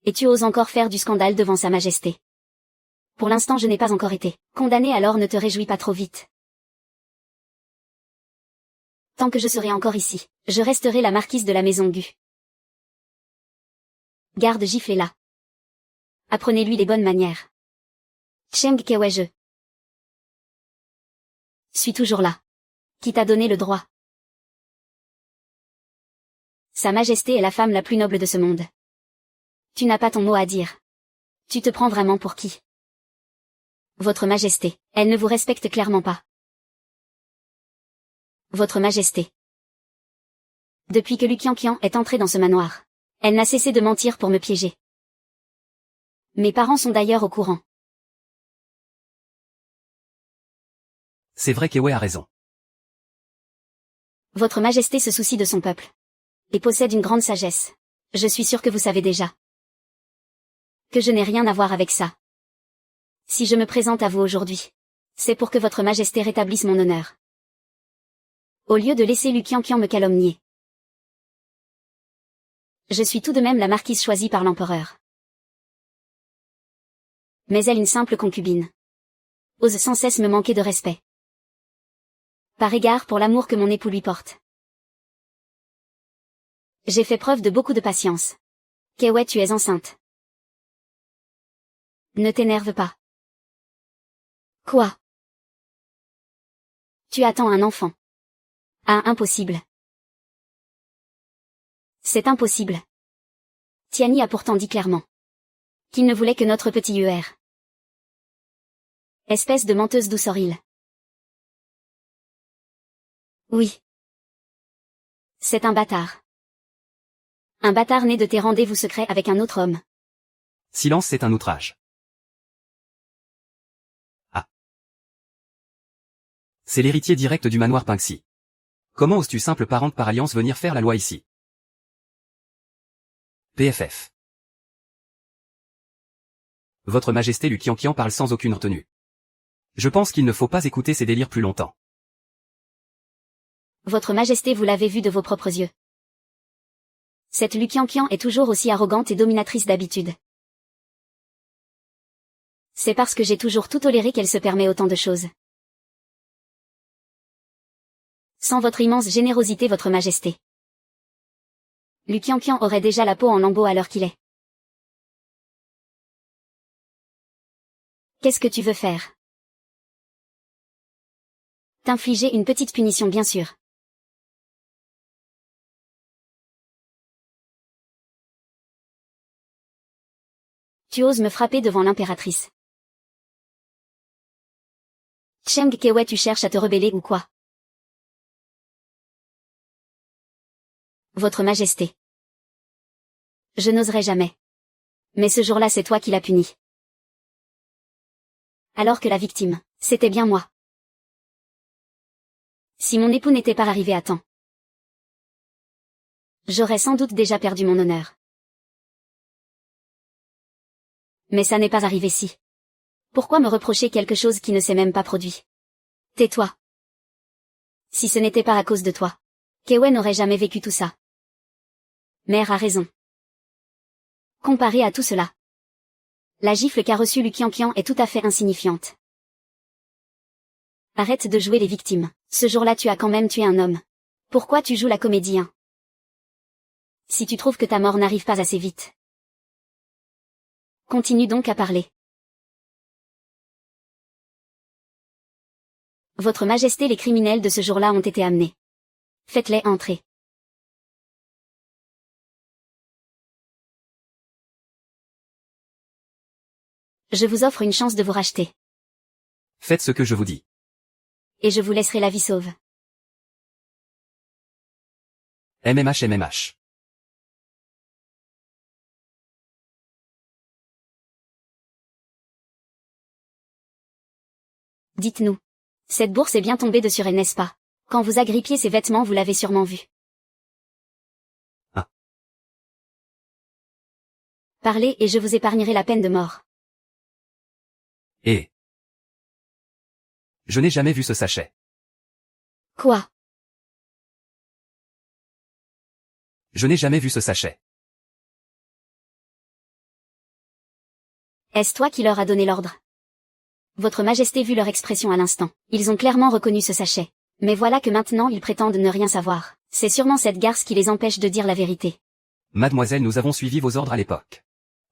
Et tu oses encore faire du scandale devant sa majesté. Pour l'instant je n'ai pas encore été condamné, alors ne te réjouis pas trop vite. Tant que je serai encore ici, je resterai la marquise de la maison Gu. Garde, giflez-la. Apprenez-lui les bonnes manières. Cheng Kewe, je suis toujours là. Qui t'a donné le droit? Sa Majesté est la femme la plus noble de ce monde. Tu n'as pas ton mot à dire. Tu te prends vraiment pour qui? Votre Majesté, elle ne vous respecte clairement pas. Votre Majesté. Depuis que Lu Qianqian est entré dans ce manoir, elle n'a cessé de mentir pour me piéger. Mes parents sont d'ailleurs au courant. C'est vrai qu'Ewe a raison. Votre Majesté se soucie de son peuple. Et possède une grande sagesse. Je suis sûr que vous savez déjà. Que je n'ai rien à voir avec ça. Si je me présente à vous aujourd'hui, c'est pour que votre Majesté rétablisse mon honneur. Au lieu de laisser Lu Qianqian me calomnier. Je suis tout de même la marquise choisie par l'empereur. Mais elle, une simple concubine, ose sans cesse me manquer de respect. Par égard pour l'amour que mon époux lui porte. J'ai fait preuve de beaucoup de patience. Kewe, tu es enceinte. Ne t'énerve pas. Quoi? Tu attends un enfant. Ah, impossible. C'est impossible. Tiani a pourtant dit clairement qu'il ne voulait que notre petit UR. Espèce de menteuse douceurille. Oui. C'est un bâtard. Un bâtard né de tes rendez-vous secrets avec un autre homme. Silence, c'est un outrage. Ah. C'est l'héritier direct du manoir Pingxi. Comment oses-tu, simple parente par alliance, venir faire la loi ici? PFF. Votre Majesté Lu Qianqian parle sans aucune retenue. Je pense qu'il ne faut pas écouter ces délires plus longtemps. Votre Majesté, vous l'avez vu de vos propres yeux. Cette Lu Qianqian est toujours aussi arrogante et dominatrice d'habitude. C'est parce que j'ai toujours tout toléré qu'elle se permet autant de choses. Sans votre immense générosité, votre Majesté, Lu Qianqian aurait déjà la peau en lambeaux à l'heure qu'il est. Qu'est-ce que tu veux faire? T'infliger une petite punition, bien sûr. Tu oses me frapper devant l'impératrice. Cheng Kewe, tu cherches à te rebeller ou quoi? Votre Majesté. Je n'oserais jamais. Mais ce jour-là, c'est toi qui l'as puni. Alors que la victime, c'était bien moi. Si mon époux n'était pas arrivé à temps, j'aurais sans doute déjà perdu mon honneur. Mais ça n'est pas arrivé si. Pourquoi me reprocher quelque chose qui ne s'est même pas produit? Tais-toi. Si ce n'était pas à cause de toi, Kewe n'aurait jamais vécu tout ça. Mère a raison. Comparé à tout cela, la gifle qu'a reçue Lu Qianqian est tout à fait insignifiante. Arrête de jouer les victimes. Ce jour-là, tu as quand même tué un homme. Pourquoi tu joues la comédie, hein? Si tu trouves que ta mort n'arrive pas assez vite, continue donc à parler. Votre Majesté, les criminels de ce jour-là ont été amenés. Faites-les entrer. Je vous offre une chance de vous racheter. Faites ce que je vous dis. Et je vous laisserai la vie sauve. MMH MMH. Dites-nous. Cette bourse est bien tombée dessus elle, n'est-ce pas? Quand vous agrippiez ses vêtements, vous l'avez sûrement vu. Ah. Parlez et je vous épargnerai la peine de mort. Et je n'ai jamais vu ce sachet. Quoi? Je n'ai jamais vu ce sachet. Est-ce toi qui leur as donné l'ordre? Votre Majesté vu leur expression à l'instant, ils ont clairement reconnu ce sachet. Mais voilà que maintenant ils prétendent ne rien savoir. C'est sûrement cette garce qui les empêche de dire la vérité. Mademoiselle, nous avons suivi vos ordres à l'époque.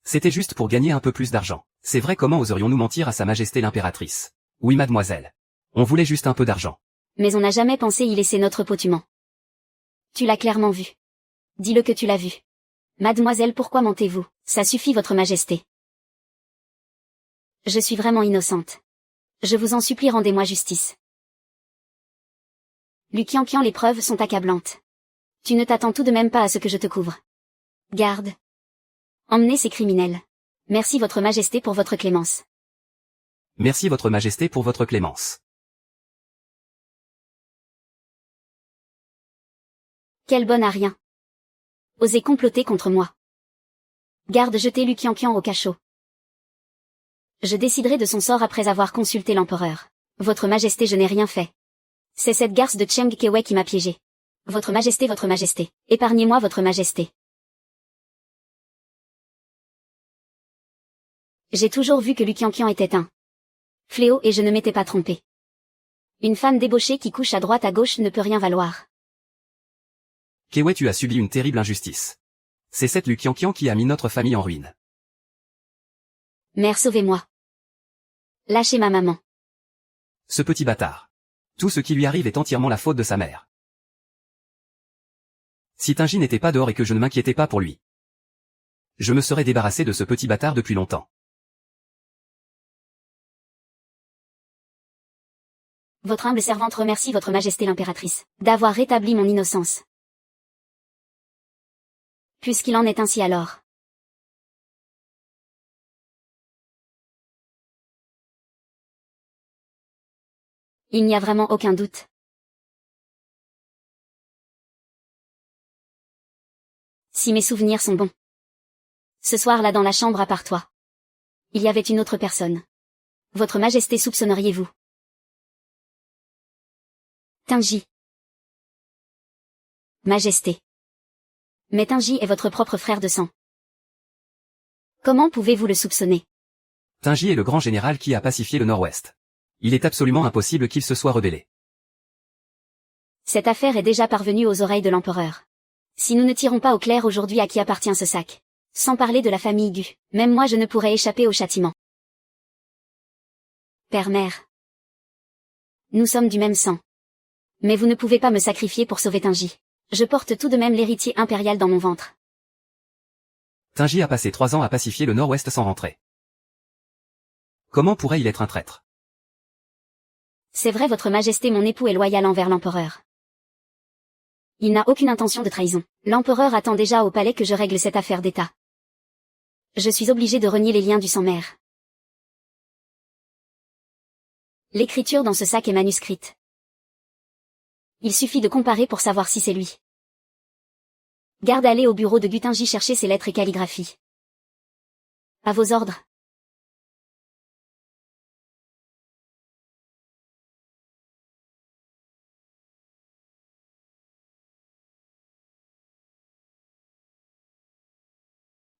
C'était juste pour gagner un peu plus d'argent. C'est vrai, comment oserions-nous mentir à Sa Majesté l'impératrice? Oui mademoiselle. On voulait juste un peu d'argent. Mais on n'a jamais pensé y laisser notre potument. Tu l'as clairement vu. Dis-le que tu l'as vu. Mademoiselle, pourquoi mentez-vous? Ça suffit votre Majesté. Je suis vraiment innocente. Je vous en supplie, rendez-moi justice. Lukian, les preuves sont accablantes. Tu ne t'attends tout de même pas à ce que je te couvre. Garde. Emmenez ces criminels. Merci votre Majesté pour votre clémence. Merci votre Majesté pour votre clémence. Quel bon à rien. Osez comploter contre moi. Garde, jetez Lukian au cachot. Je déciderai de son sort après avoir consulté l'empereur. Votre Majesté, je n'ai rien fait. C'est cette garce de Cheng Kewei qui m'a piégé. Votre Majesté, épargnez-moi votre Majesté. J'ai toujours vu que Lukian était un fléau et je ne m'étais pas trompé. Une femme débauchée qui couche à droite à gauche ne peut rien valoir. Kewei, tu as subi une terrible injustice. C'est cette Lukian qui a mis notre famille en ruine. Mère, sauvez-moi. Lâchez ma maman. Ce petit bâtard. Tout ce qui lui arrive est entièrement la faute de sa mère. Si Tingy n'était pas dehors et que je ne m'inquiétais pas pour lui, je me serais débarrassé de ce petit bâtard depuis longtemps. Votre humble servante remercie votre Majesté l'impératrice d'avoir rétabli mon innocence. Puisqu'il en est ainsi alors. Il n'y a vraiment aucun doute. Si mes souvenirs sont bons. Ce soir-là dans la chambre à part toi, il y avait une autre personne. Votre Majesté, soupçonneriez-vous Tingy. Majesté. Mais Tingy est votre propre frère de sang. Comment pouvez-vous le soupçonner? Tingy est le grand général qui a pacifié le Nord-Ouest. Il est absolument impossible qu'il se soit rebellé. Cette affaire est déjà parvenue aux oreilles de l'empereur. Si nous ne tirons pas au clair aujourd'hui à qui appartient ce sac, sans parler de la famille Gu, même moi je ne pourrais échapper au châtiment. Père-mère. Nous sommes du même sang. Mais vous ne pouvez pas me sacrifier pour sauver Tingy. Je porte tout de même l'héritier impérial dans mon ventre. Tingy a passé 3 ans à pacifier le Nord-Ouest sans rentrer. Comment pourrait-il être un traître? C'est vrai, votre Majesté, mon époux est loyal envers l'empereur. Il n'a aucune intention de trahison. L'empereur attend déjà au palais que je règle cette affaire d'État. Je suis obligé de renier les liens du sang-mère. L'écriture dans ce sac est manuscrite. Il suffit de comparer pour savoir si c'est lui. Garde, allez au bureau de Tingy chercher ses lettres et calligraphies. À vos ordres.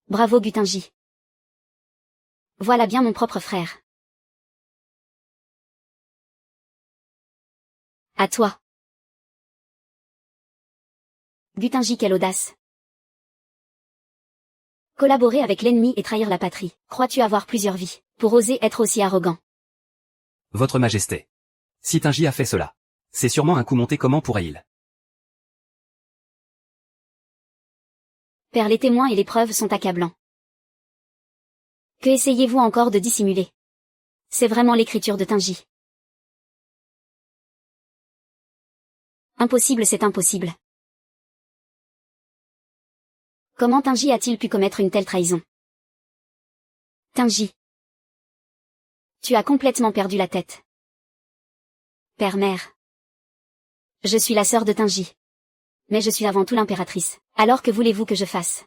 Bravo Tingy. Voilà bien mon propre frère. À toi. Tingy, quelle audace. Collaborer avec l'ennemi et trahir la patrie. Crois-tu avoir plusieurs vies, pour oser être aussi arrogant? Votre Majesté. Si Tingy a fait cela, c'est sûrement un coup monté, comment pourrait-il? Père, les témoins et les preuves sont accablants. Que essayez-vous encore de dissimuler? C'est vraiment l'écriture de Tingy. Impossible, c'est impossible. Comment Tingy a-t-il pu commettre une telle trahison? Tingy. Tu as complètement perdu la tête. Père-mère. Je suis la sœur de Tingy. Mais je suis avant tout l'impératrice. Alors que voulez-vous que je fasse?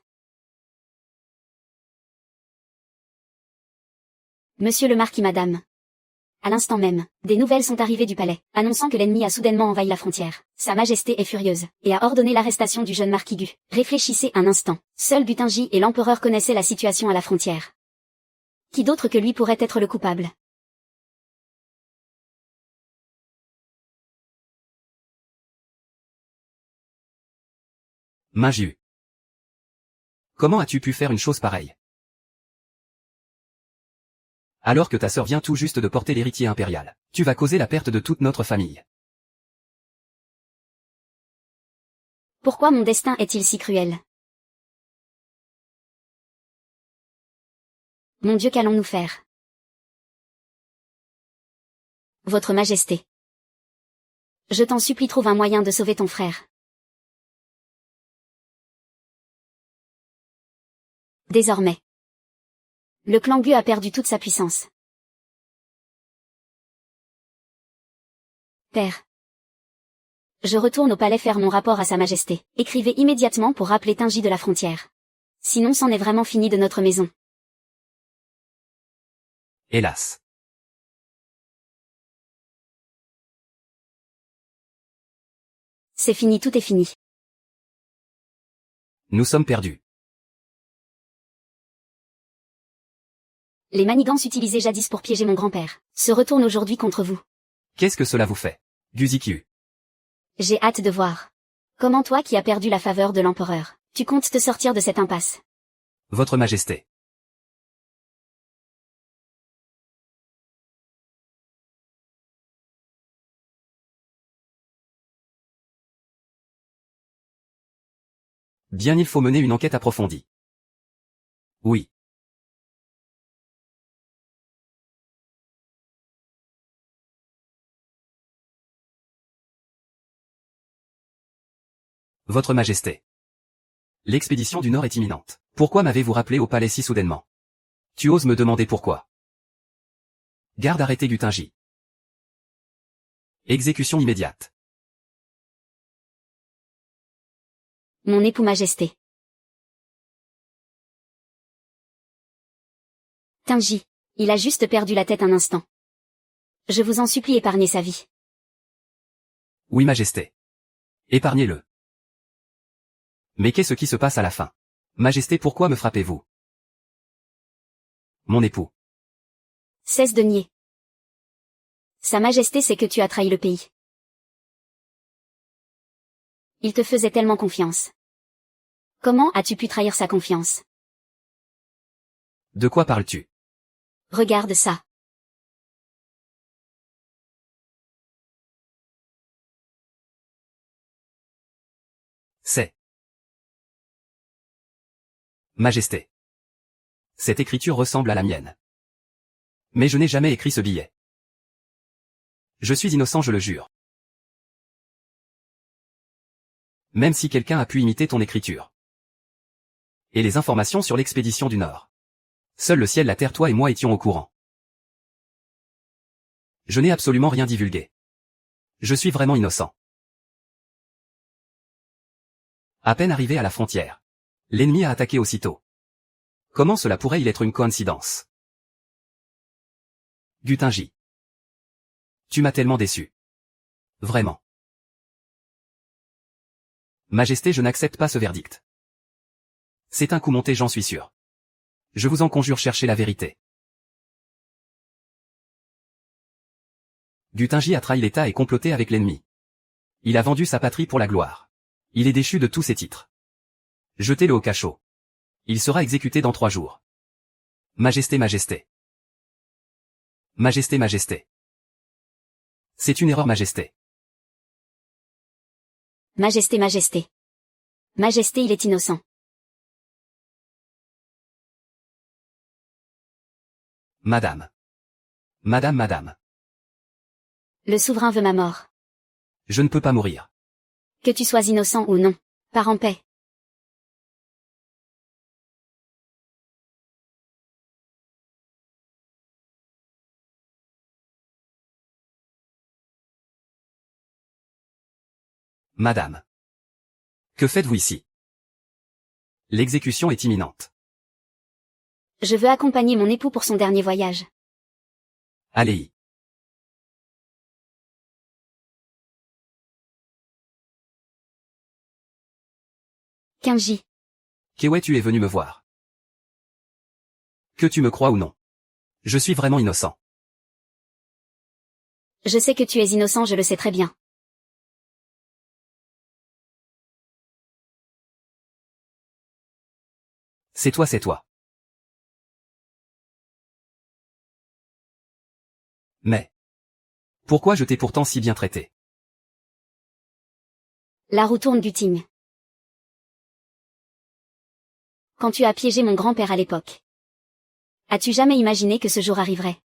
Monsieur le marquis, madame. À l'instant même, des nouvelles sont arrivées du palais, annonçant que l'ennemi a soudainement envahi la frontière. Sa Majesté est furieuse, et a ordonné l'arrestation du jeune marquis Gu. Réfléchissez un instant. Seul Tingy et l'empereur connaissaient la situation à la frontière. Qui d'autre que lui pourrait être le coupable? Minjiu. Comment as-tu pu faire une chose pareille? Alors que ta sœur vient tout juste de porter l'héritier impérial, tu vas causer la perte de toute notre famille. Pourquoi mon destin est-il si cruel? Mon Dieu, qu'allons-nous faire? Votre Majesté. Je t'en supplie, trouve un moyen de sauver ton frère. Désormais. Le clan Gu a perdu toute sa puissance. Père. Je retourne au palais faire mon rapport à Sa Majesté. Écrivez immédiatement pour rappeler Tingy de la frontière. Sinon c'en est vraiment fini de notre maison. Hélas. C'est fini, tout est fini. Nous sommes perdus. Les manigances utilisées jadis pour piéger mon grand-père se retournent aujourd'hui contre vous. Qu'est-ce que cela vous fait? Guzikyu. J'ai hâte de voir. Comment toi qui as perdu la faveur de l'empereur, tu comptes te sortir de cette impasse? Votre Majesté. Bien, il faut mener une enquête approfondie. Oui. Votre Majesté. L'expédition du Nord est imminente. Pourquoi m'avez-vous rappelé au palais si soudainement? Tu oses me demander pourquoi? Garde arrêté du Tingy. Exécution immédiate. Mon époux Majesté. Tingy. Il a juste perdu la tête un instant. Je vous en supplie, épargnez sa vie. Oui, Majesté. Épargnez-le. Mais qu'est-ce qui se passe à la fin? Majesté, pourquoi me frappez-vous? Mon époux. Cesse de nier. Sa Majesté sait que tu as trahi le pays. Il te faisait tellement confiance. Comment as-tu pu trahir sa confiance? De quoi parles-tu? Regarde ça. C'est. Majesté. Cette écriture ressemble à la mienne. Mais je n'ai jamais écrit ce billet. Je suis innocent, je le jure. Même si quelqu'un a pu imiter ton écriture. Et les informations sur l'expédition du Nord. Seul le ciel, la terre, toi et moi étions au courant. Je n'ai absolument rien divulgué. Je suis vraiment innocent. À peine arrivé à la frontière, l'ennemi a attaqué aussitôt. Comment cela pourrait-il être une coïncidence? Gutinji. Tu m'as tellement déçu. Vraiment. Majesté, je n'accepte pas ce verdict. C'est un coup monté, j'en suis sûr. Je vous en conjure, cherchez la vérité. Gutinji a trahi l'État et comploté avec l'ennemi. Il a vendu sa patrie pour la gloire. Il est déchu de tous ses titres. Jetez-le au cachot. Il sera exécuté dans 3 jours. Majesté, Majesté. Majesté, Majesté. C'est une erreur, Majesté. Majesté, Majesté. Majesté, il est innocent. Madame. Madame, madame. Le souverain veut ma mort. Je ne peux pas mourir. Que tu sois innocent ou non. Pars en paix. Madame. Que faites-vous ici? L'exécution est imminente. Je veux accompagner mon époux pour son dernier voyage. Allez-y. Kinji. Kewe, tu es venu me voir. Que tu me crois ou non? Je suis vraiment innocent. Je sais que tu es innocent, je le sais très bien. C'est toi, c'est toi. Mais pourquoi je t'ai pourtant si bien traité? La roue tourne, Guting. Quand tu as piégé mon grand-père à l'époque. As-tu jamais imaginé que ce jour arriverait?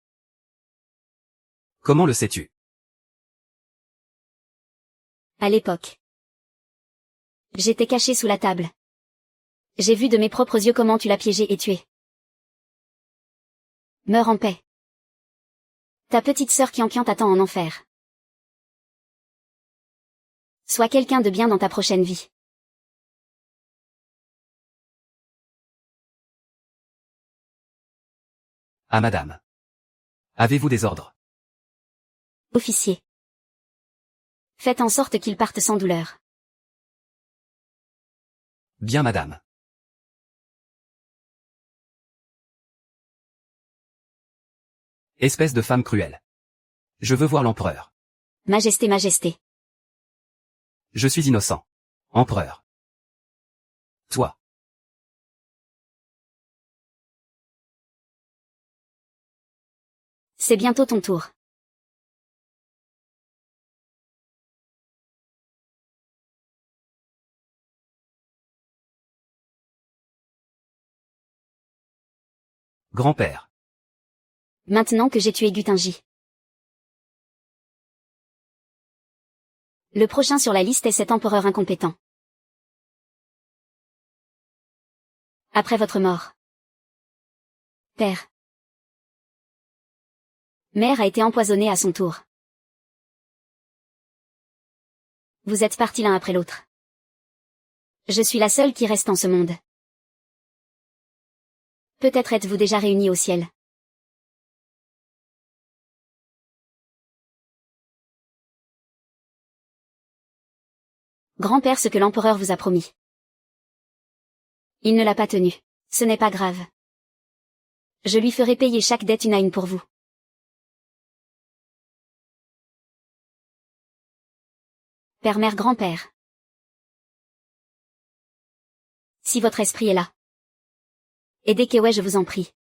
Comment le sais-tu? À l'époque. J'étais caché sous la table. J'ai vu de mes propres yeux comment tu l'as piégé et tué. Meurs en paix. Ta petite sœur Qianqian t'attend en enfer. Sois quelqu'un de bien dans ta prochaine vie. Ah madame. Avez-vous des ordres? Officier. Faites en sorte qu'il parte sans douleur. Bien madame. Espèce de femme cruelle. Je veux voir l'empereur. Majesté, majesté. Je suis innocent. Empereur. Toi. C'est bientôt ton tour. Grand-père. Maintenant que j'ai tué Gutinji. Le prochain sur la liste est cet empereur incompétent. Après votre mort. Père. Mère a été empoisonnée à son tour. Vous êtes partis l'un après l'autre. Je suis la seule qui reste en ce monde. Peut-être êtes-vous déjà réunis au ciel. Grand-père, ce que l'empereur vous a promis. Il ne l'a pas tenu. Ce n'est pas grave. Je lui ferai payer chaque dette une à une pour vous. Père, mère, grand-père. Si votre esprit est là. Aidez Kewe, je vous en prie.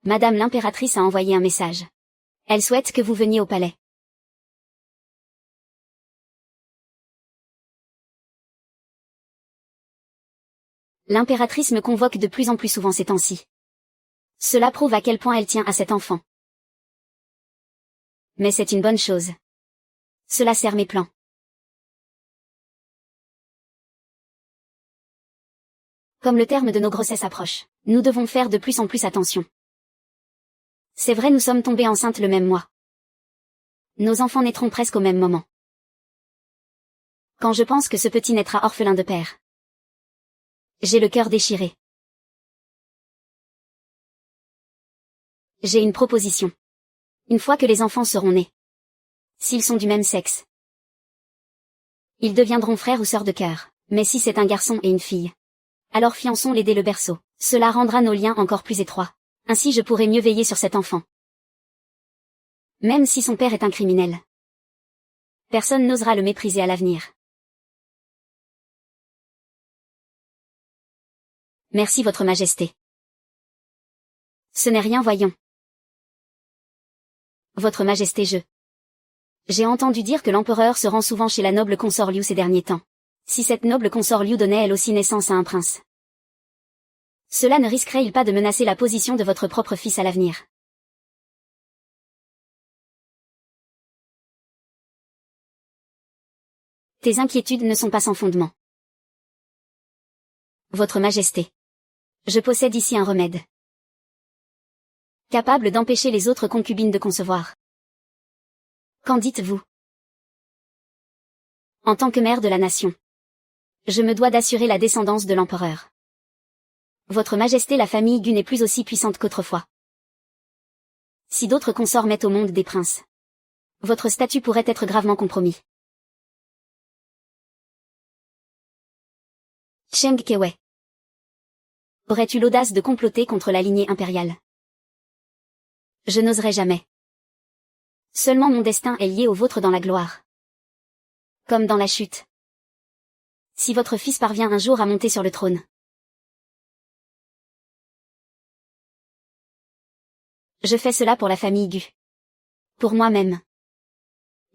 Madame l'impératrice a envoyé un message. Elle souhaite que vous veniez au palais. L'impératrice me convoque de plus en plus souvent ces temps-ci. Cela prouve à quel point elle tient à cet enfant. Mais c'est une bonne chose. Cela sert mes plans. Comme le terme de nos grossesses approche, nous devons faire de plus en plus attention. C'est vrai, nous sommes tombés enceintes le même mois. Nos enfants naîtront presque au même moment. Quand je pense que ce petit naîtra orphelin de père. J'ai le cœur déchiré. J'ai une proposition. Une fois que les enfants seront nés. S'ils sont du même sexe. Ils deviendront frères ou sœurs de cœur. Mais si c'est un garçon et une fille. Alors fiançons-les dès le berceau. Cela rendra nos liens encore plus étroits. Ainsi je pourrai mieux veiller sur cet enfant. Même si son père est un criminel. Personne n'osera le mépriser à l'avenir. Merci votre majesté. Ce n'est rien, voyons. Votre majesté, j'ai entendu dire que l'empereur se rend souvent chez la noble consort Liu ces derniers temps. Si cette noble consort Liu donnait elle aussi naissance à un prince. Cela ne risquerait-il pas de menacer la position de votre propre fils à l'avenir? Tes inquiétudes ne sont pas sans fondement. Votre majesté. Je possède ici un remède. Capable d'empêcher les autres concubines de concevoir. Qu'en dites-vous? En tant que mère de la nation. Je me dois d'assurer la descendance de l'empereur. Votre majesté, la famille Gu n'est plus aussi puissante qu'autrefois. Si d'autres consorts mettent au monde des princes. Votre statut pourrait être gravement compromis. Cheng Kewei. Aurais-tu l'audace de comploter contre la lignée impériale? Je n'oserais jamais. Seulement mon destin est lié au vôtre dans la gloire. Comme dans la chute. Si votre fils parvient un jour à monter sur le trône. Je fais cela pour la famille Gu. Pour moi-même.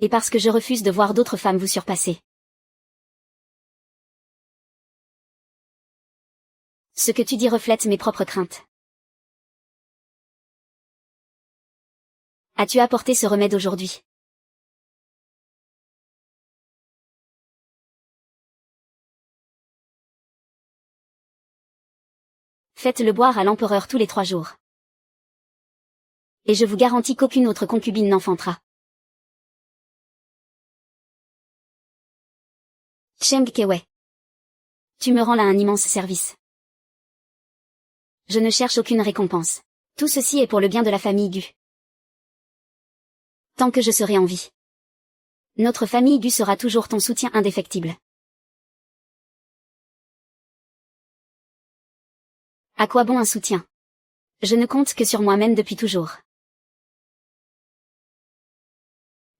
Et parce que je refuse de voir d'autres femmes vous surpasser. Ce que tu dis reflète mes propres craintes. As-tu apporté ce remède aujourd'hui? Faites-le boire à l'empereur tous les 3 jours. Et je vous garantis qu'aucune autre concubine n'enfantera. Cheng Kewei. Tu me rends là un immense service. Je ne cherche aucune récompense. Tout ceci est pour le bien de la famille Gu. Tant que je serai en vie. Notre famille Gu sera toujours ton soutien indéfectible. À quoi bon un soutien? Je ne compte que sur moi-même depuis toujours.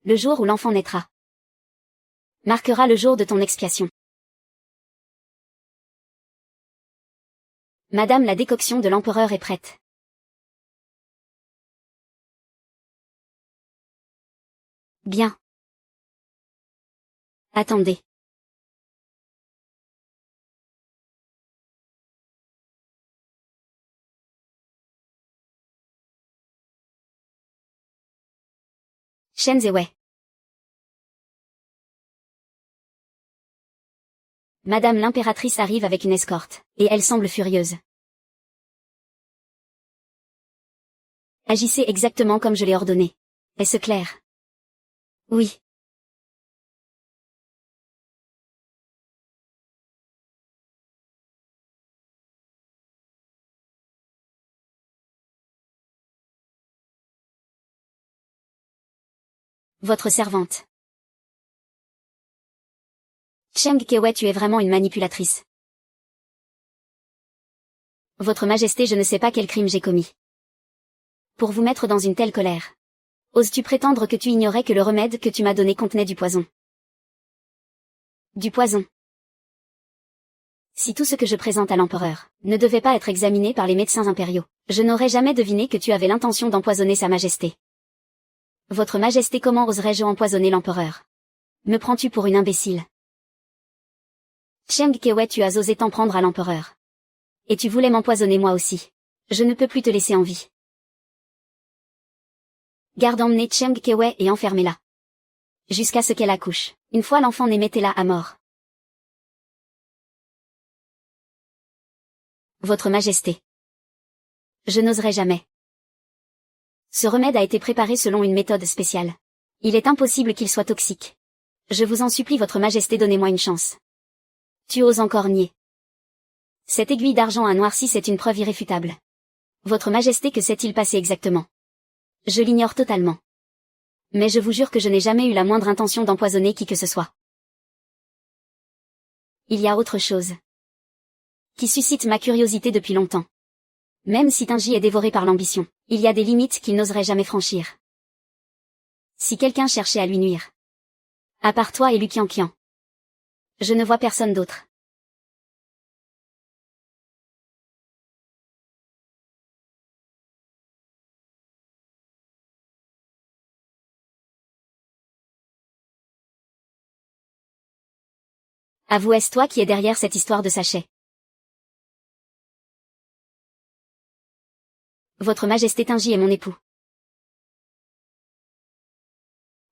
Le jour où l'enfant naîtra marquera le jour de ton expiation. Madame, la décoction de l'empereur est prête. Bien. Attendez. Shen Zewei. Madame l'impératrice arrive avec une escorte, et elle semble furieuse. Agissez exactement comme je l'ai ordonné. Est-ce clair? Oui. Votre servante. Cheng Kewei, tu es vraiment une manipulatrice. Votre Majesté, je ne sais pas quel crime j'ai commis. Pour vous mettre dans une telle colère. Oses-tu prétendre que tu ignorais que le remède que tu m'as donné contenait du poison? Du poison. Si tout ce que je présente à l'empereur ne devait pas être examiné par les médecins impériaux, je n'aurais jamais deviné que tu avais l'intention d'empoisonner sa Majesté. Votre Majesté, comment oserais-je empoisonner l'empereur? Me prends-tu pour une imbécile? Cheng Kewei, tu as osé t'en prendre à l'empereur. Et tu voulais m'empoisonner moi aussi. Je ne peux plus te laisser en vie. Garde emmener Cheng Kewei et enfermez-la. Jusqu'à ce qu'elle accouche. Une fois l'enfant né, mettez-la à mort. Votre Majesté. Je n'oserais jamais. Ce remède a été préparé selon une méthode spéciale. Il est impossible qu'il soit toxique. Je vous en supplie, Votre Majesté, donnez-moi une chance. Tu oses encore nier. Cette aiguille d'argent à noirci, c'est une preuve irréfutable. Votre Majesté, que s'est-il passé exactement? Je l'ignore totalement. Mais je vous jure que je n'ai jamais eu la moindre intention d'empoisonner qui que ce soit. Il y a autre chose qui suscite ma curiosité depuis longtemps. Même si Tingy est dévoré par l'ambition, il y a des limites qu'il n'oserait jamais franchir. Si quelqu'un cherchait à lui nuire, à part toi et Lu Qianqian, je ne vois personne d'autre. Avoue, est-ce toi qui es derrière cette histoire de sachet? Votre Majesté, Tingy est mon époux.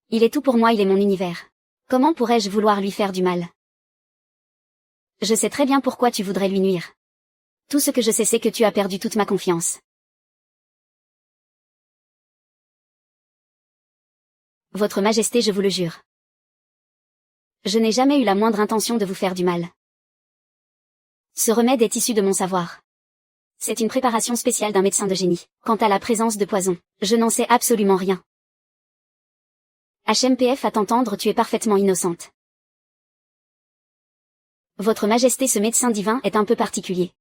Il est tout pour moi, il est mon univers. Comment pourrais-je vouloir lui faire du mal? Je sais très bien pourquoi tu voudrais lui nuire. Tout ce que je sais, c'est que tu as perdu toute ma confiance. Votre Majesté, je vous le jure. Je n'ai jamais eu la moindre intention de vous faire du mal. Ce remède est issu de mon savoir. C'est une préparation spéciale d'un médecin de génie. Quant à la présence de poison, je n'en sais absolument rien. HMPF, à t'entendre, tu es parfaitement innocente. Votre Majesté, ce médecin divin est un peu particulier.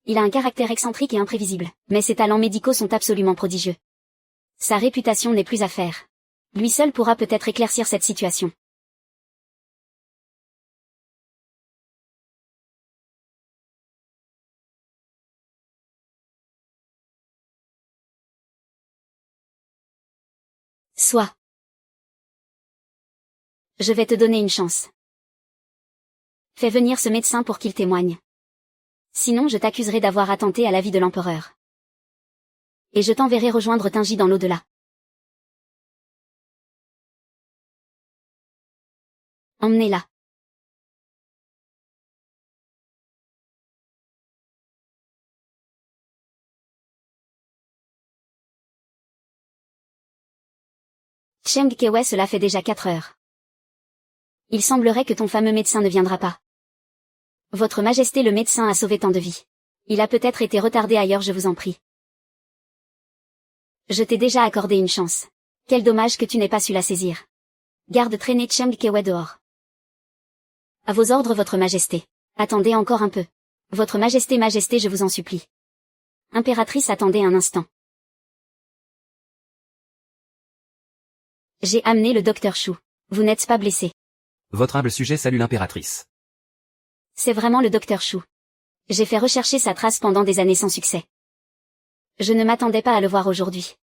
Il a un caractère excentrique et imprévisible, mais ses talents médicaux sont absolument prodigieux. Sa réputation n'est plus à faire. Lui seul pourra peut-être éclaircir cette situation. Soit. Je vais te donner une chance. Fais venir ce médecin pour qu'il témoigne. Sinon je t'accuserai d'avoir attenté à la vie de l'empereur. Et je t'enverrai rejoindre Tingy dans l'au-delà. Emmenez-la. Cheng Kewe, cela fait déjà 4 heures. Il semblerait que ton fameux médecin ne viendra pas. Votre Majesté, le médecin a sauvé tant de vies. Il a peut-être été retardé ailleurs, je vous en prie. Je t'ai déjà accordé une chance. Quel dommage que tu n'aies pas su la saisir. Garde traîner Cheng Kewe dehors. À vos ordres, Votre Majesté. Attendez encore un peu. Votre Majesté, Majesté, je vous en supplie. Impératrice, attendez un instant. J'ai amené le docteur Chou. Vous n'êtes pas blessé. Votre humble sujet salue l'impératrice. C'est vraiment le docteur Chou. J'ai fait rechercher sa trace pendant des années sans succès. Je ne m'attendais pas à le voir aujourd'hui.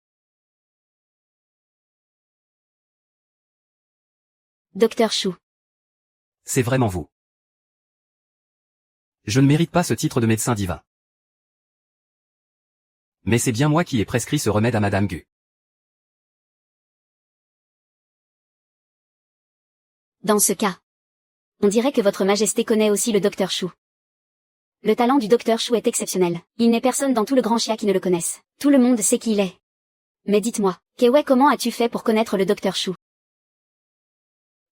Docteur Chou. C'est vraiment vous. Je ne mérite pas ce titre de médecin divin. Mais c'est bien moi qui ai prescrit ce remède à Madame Gu. Dans ce cas, on dirait que Votre Majesté connaît aussi le docteur Chou. Le talent du docteur Chou est exceptionnel. Il n'est personne dans tout le Grand Chia qui ne le connaisse. Tout le monde sait qui il est. Mais dites-moi, Kewe, comment as-tu fait pour connaître le docteur Chou?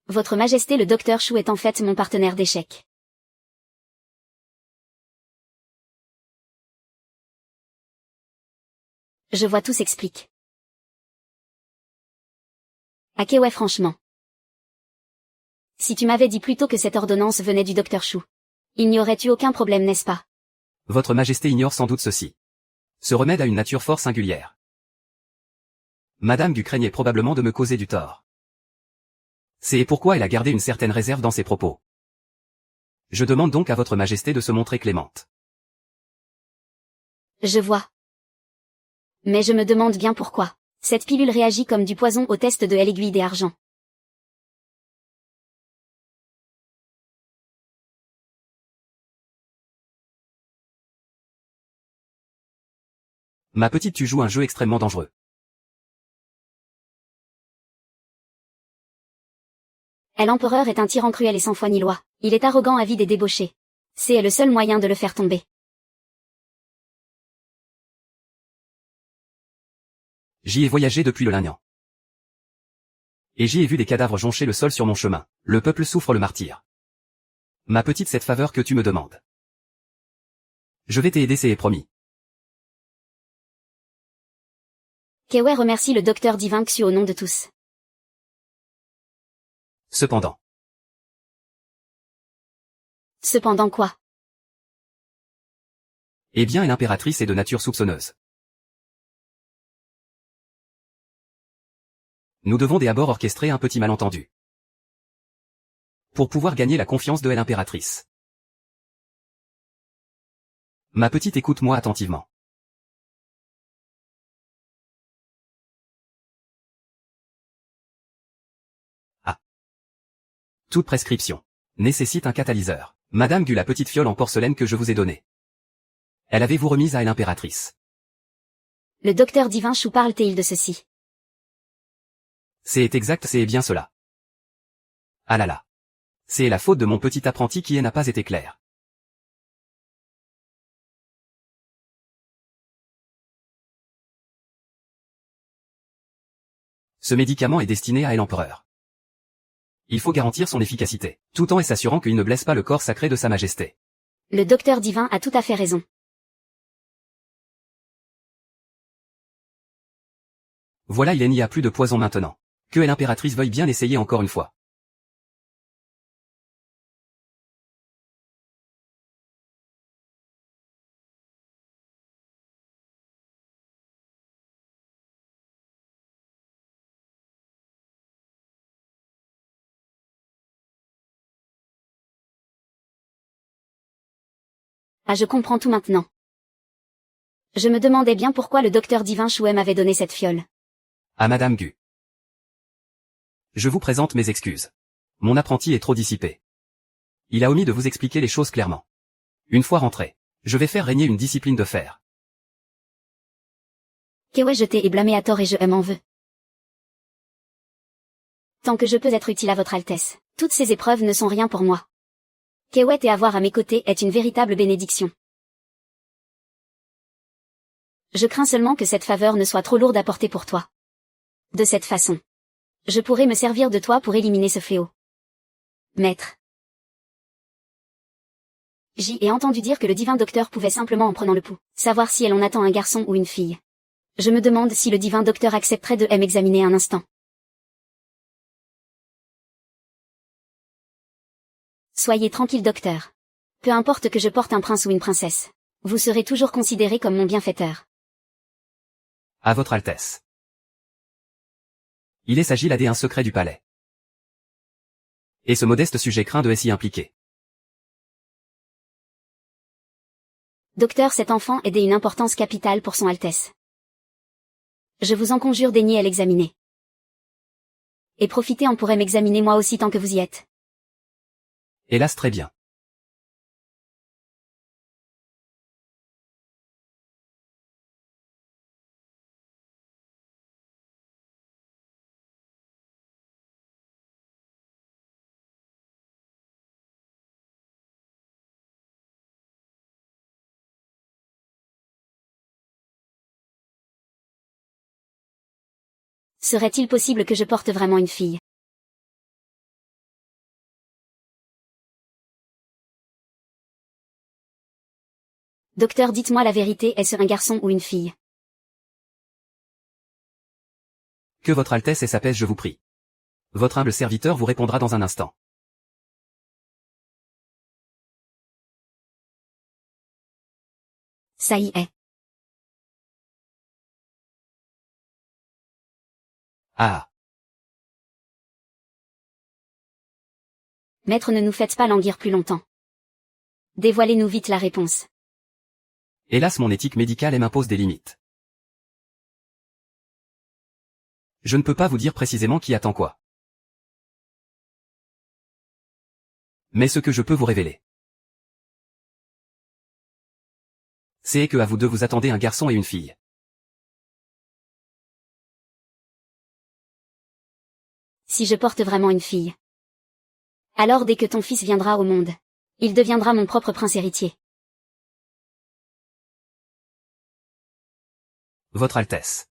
Votre Majesté, le docteur Chou est en fait mon partenaire d'échecs. Je vois, tout s'explique. À Kewe, franchement. Si tu m'avais dit plus tôt que cette ordonnance venait du docteur Chou, il n'y aurait eu aucun problème, n'est-ce pas? Votre Majesté ignore sans doute ceci. Ce remède a une nature fort singulière. Madame Gu craignait probablement de me causer du tort. C'est pourquoi elle a gardé une certaine réserve dans ses propos. Je demande donc à Votre Majesté de se montrer clémente. Je vois. Mais je me demande bien pourquoi. Cette pilule réagit comme du poison au test de l'aiguille des argents. Ma petite, tu joues un jeu extrêmement dangereux. L'empereur est un tyran cruel et sans foi ni loi. Il est arrogant, avide et débauché. C'est le seul moyen de le faire tomber. J'y ai voyagé depuis le Lagnan. Et j'y ai vu des cadavres joncher le sol sur mon chemin. Le peuple souffre le martyre. Ma petite, cette faveur que tu me demandes. Je vais t'aider, c'est promis. Kewe remercie le docteur divin Xu au nom de tous. Cependant. Cependant quoi? Eh bien, l'impératrice est de nature soupçonneuse. Nous devons d'abord orchestrer un petit malentendu. Pour pouvoir gagner la confiance de l'impératrice. Ma petite, écoute-moi attentivement. Ah. Toute prescription nécessite un catalyseur. Madame Gu, la petite fiole en porcelaine que je vous ai donnée. Elle avait-vous remise à l'impératrice? Le docteur divin Chou parle-t-il de ceci? C'est exact, c'est bien cela. Ah là là. C'est la faute de mon petit apprenti qui n'a pas été clair. Ce médicament est destiné à l'empereur. Il faut garantir son efficacité, tout en s'assurant qu'il ne blesse pas le corps sacré de Sa Majesté. Le docteur divin a tout à fait raison. Voilà, il n'y a plus de poison maintenant. Que l'impératrice veuille bien essayer encore une fois. Ah, je comprends tout maintenant. Je me demandais bien pourquoi le docteur Divin Chouet m'avait donné cette fiole. À Madame Gu. Je vous présente mes excuses. Mon apprenti est trop dissipé. Il a omis de vous expliquer les choses clairement. Une fois rentré, je vais faire régner une discipline de fer. Kewet jeté et blâmé à tort et je m'en veux. Tant que je peux être utile à votre Altesse, toutes ces épreuves ne sont rien pour moi. Kewet et avoir à mes côtés est une véritable bénédiction. Je crains seulement que cette faveur ne soit trop lourde à porter pour toi. De cette façon, je pourrais me servir de toi pour éliminer ce fléau. Maître. J'y ai entendu dire que le divin docteur pouvait simplement en prenant le pouls, savoir si elle en attend un garçon ou une fille. Je me demande si le divin docteur accepterait de m'examiner un instant. Soyez tranquille docteur. Peu importe que je porte un prince ou une princesse. Vous serez toujours considéré comme mon bienfaiteur. À votre Altesse. Il s'agit là d'un secret du palais. Et ce modeste sujet craint de s'y impliquer. Docteur, cet enfant est d'une importance capitale pour son Altesse. Je vous en conjure, daignez à l'examiner. Et profitez, en pourrait m'examiner moi aussi tant que vous y êtes. Hélas, très bien. Serait-il possible que je porte vraiment une fille? Docteur, dites-moi la vérité, est-ce un garçon ou une fille? Que votre Altesse s'apaise, je vous prie. Votre humble serviteur vous répondra dans un instant. Ça y est. Ah. Maître, ne nous faites pas languir plus longtemps. Dévoilez-nous vite la réponse. Hélas, mon éthique médicale m'impose des limites. Je ne peux pas vous dire précisément qui attend quoi. Mais ce que je peux vous révéler, c'est que à vous deux vous attendez un garçon et une fille. Si je porte vraiment une fille. Alors dès que ton fils viendra au monde, il deviendra mon propre prince héritier. Votre Altesse.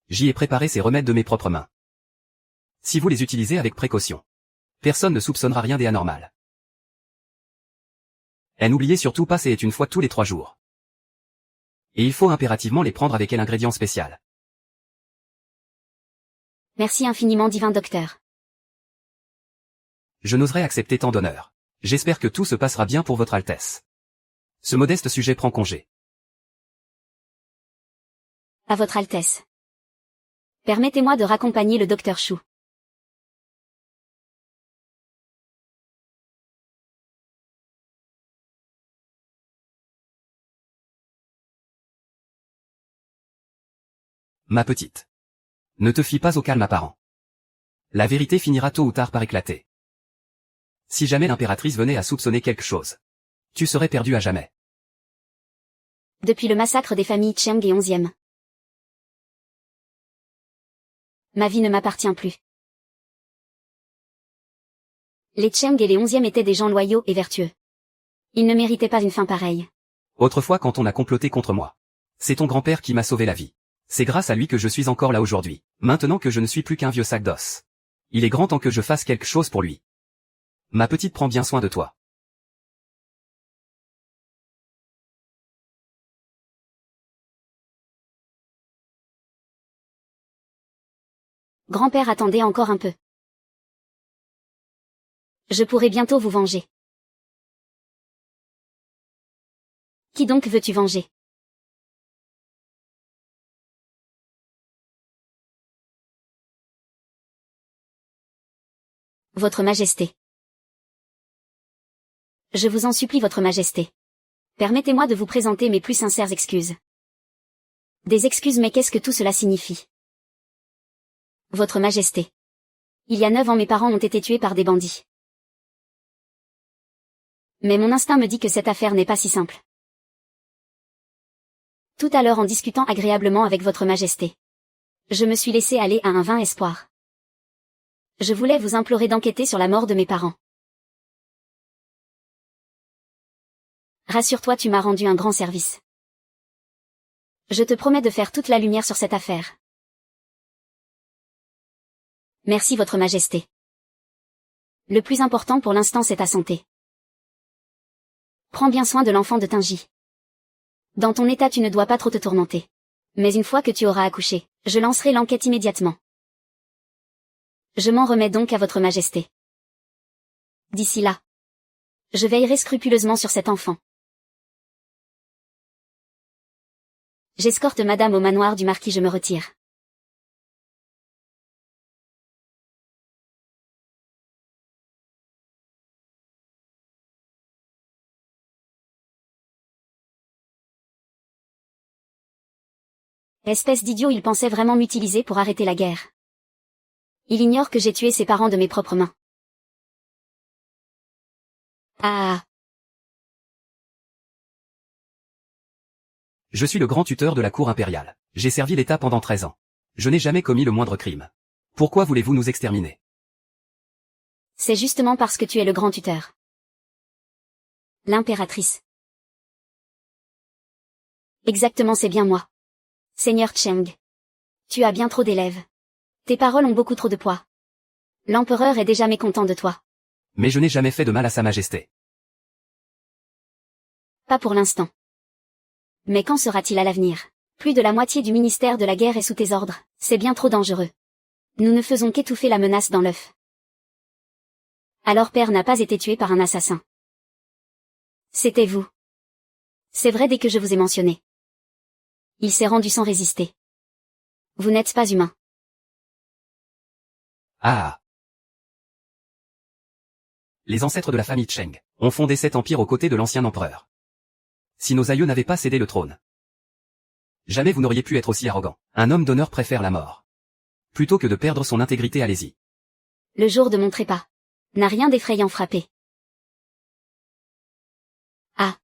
J'y ai préparé ces remèdes de mes propres mains. Si vous les utilisez avec précaution, personne ne soupçonnera rien d'anormal. Et n'oubliez surtout pas, c'est une fois tous les 3 jours. Et il faut impérativement les prendre avec l'ingrédient spécial. Merci infiniment, divin docteur. Je n'oserais accepter tant d'honneur. J'espère que tout se passera bien pour votre Altesse. Ce modeste sujet prend congé. À votre Altesse. Permettez-moi de raccompagner le docteur Chou. Ma petite. Ne te fie pas au calme apparent. La vérité finira tôt ou tard par éclater. Si jamais l'impératrice venait à soupçonner quelque chose, tu serais perdu à jamais. Depuis le massacre des familles Cheng et 11e. Ma vie ne m'appartient plus. Les Cheng et les 11e étaient des gens loyaux et vertueux. Ils ne méritaient pas une fin pareille. Autrefois, quand on a comploté contre moi, c'est ton grand-père qui m'a sauvé la vie. C'est grâce à lui que je suis encore là aujourd'hui, maintenant que je ne suis plus qu'un vieux sac d'os. Il est grand temps que je fasse quelque chose pour lui. Ma petite, prends bien soin de toi. Grand-père, attendez encore un peu. Je pourrai bientôt vous venger. Qui donc veux-tu venger? Votre Majesté. Je vous en supplie, votre majesté. Permettez-moi de vous présenter mes plus sincères excuses. Des excuses, mais qu'est-ce que tout cela signifie? Votre majesté. Il y a 9 ans, mes parents ont été tués par des bandits. Mais mon instinct me dit que cette affaire n'est pas si simple. Tout à l'heure, en discutant agréablement avec votre majesté, je me suis laissé aller à un vain espoir. Je voulais vous implorer d'enquêter sur la mort de mes parents. Rassure-toi, tu m'as rendu un grand service. Je te promets de faire toute la lumière sur cette affaire. Merci, votre majesté. Le plus important pour l'instant, c'est ta santé. Prends bien soin de l'enfant de Tingy. Dans ton état, tu ne dois pas trop te tourmenter. Mais une fois que tu auras accouché, je lancerai l'enquête immédiatement. Je m'en remets donc à votre majesté. D'ici là, je veillerai scrupuleusement sur cet enfant. J'escorte madame au manoir du marquis, je me retire. Espèce d'idiot, il pensait vraiment m'utiliser pour arrêter la guerre. Il ignore que j'ai tué ses parents de mes propres mains. Ah. Je suis le grand tuteur de la cour impériale. J'ai servi l'État pendant 13 ans. Je n'ai jamais commis le moindre crime. Pourquoi voulez-vous nous exterminer? C'est justement parce que tu es le grand tuteur. L'impératrice. Exactement, c'est bien moi. Seigneur Cheng. Tu as bien trop d'élèves. Tes paroles ont beaucoup trop de poids. L'empereur est déjà mécontent de toi. Mais je n'ai jamais fait de mal à sa majesté. Pas pour l'instant. Mais quand sera-t-il à l'avenir? Plus de la moitié du ministère de la guerre est sous tes ordres. C'est bien trop dangereux. Nous ne faisons qu'étouffer la menace dans l'œuf. Alors père n'a pas été tué par un assassin. C'était vous. C'est vrai dès que je vous ai mentionné. Il s'est rendu sans résister. Vous n'êtes pas humain. Ah. Les ancêtres de la famille Cheng ont fondé cet empire aux côtés de l'ancien empereur. Si nos aïeux n'avaient pas cédé le trône, jamais vous n'auriez pu être aussi arrogant. Un homme d'honneur préfère la mort. Plutôt que de perdre son intégrité, allez-y. Le jour de mon trépas n'a rien d'effrayant frappé. Ah.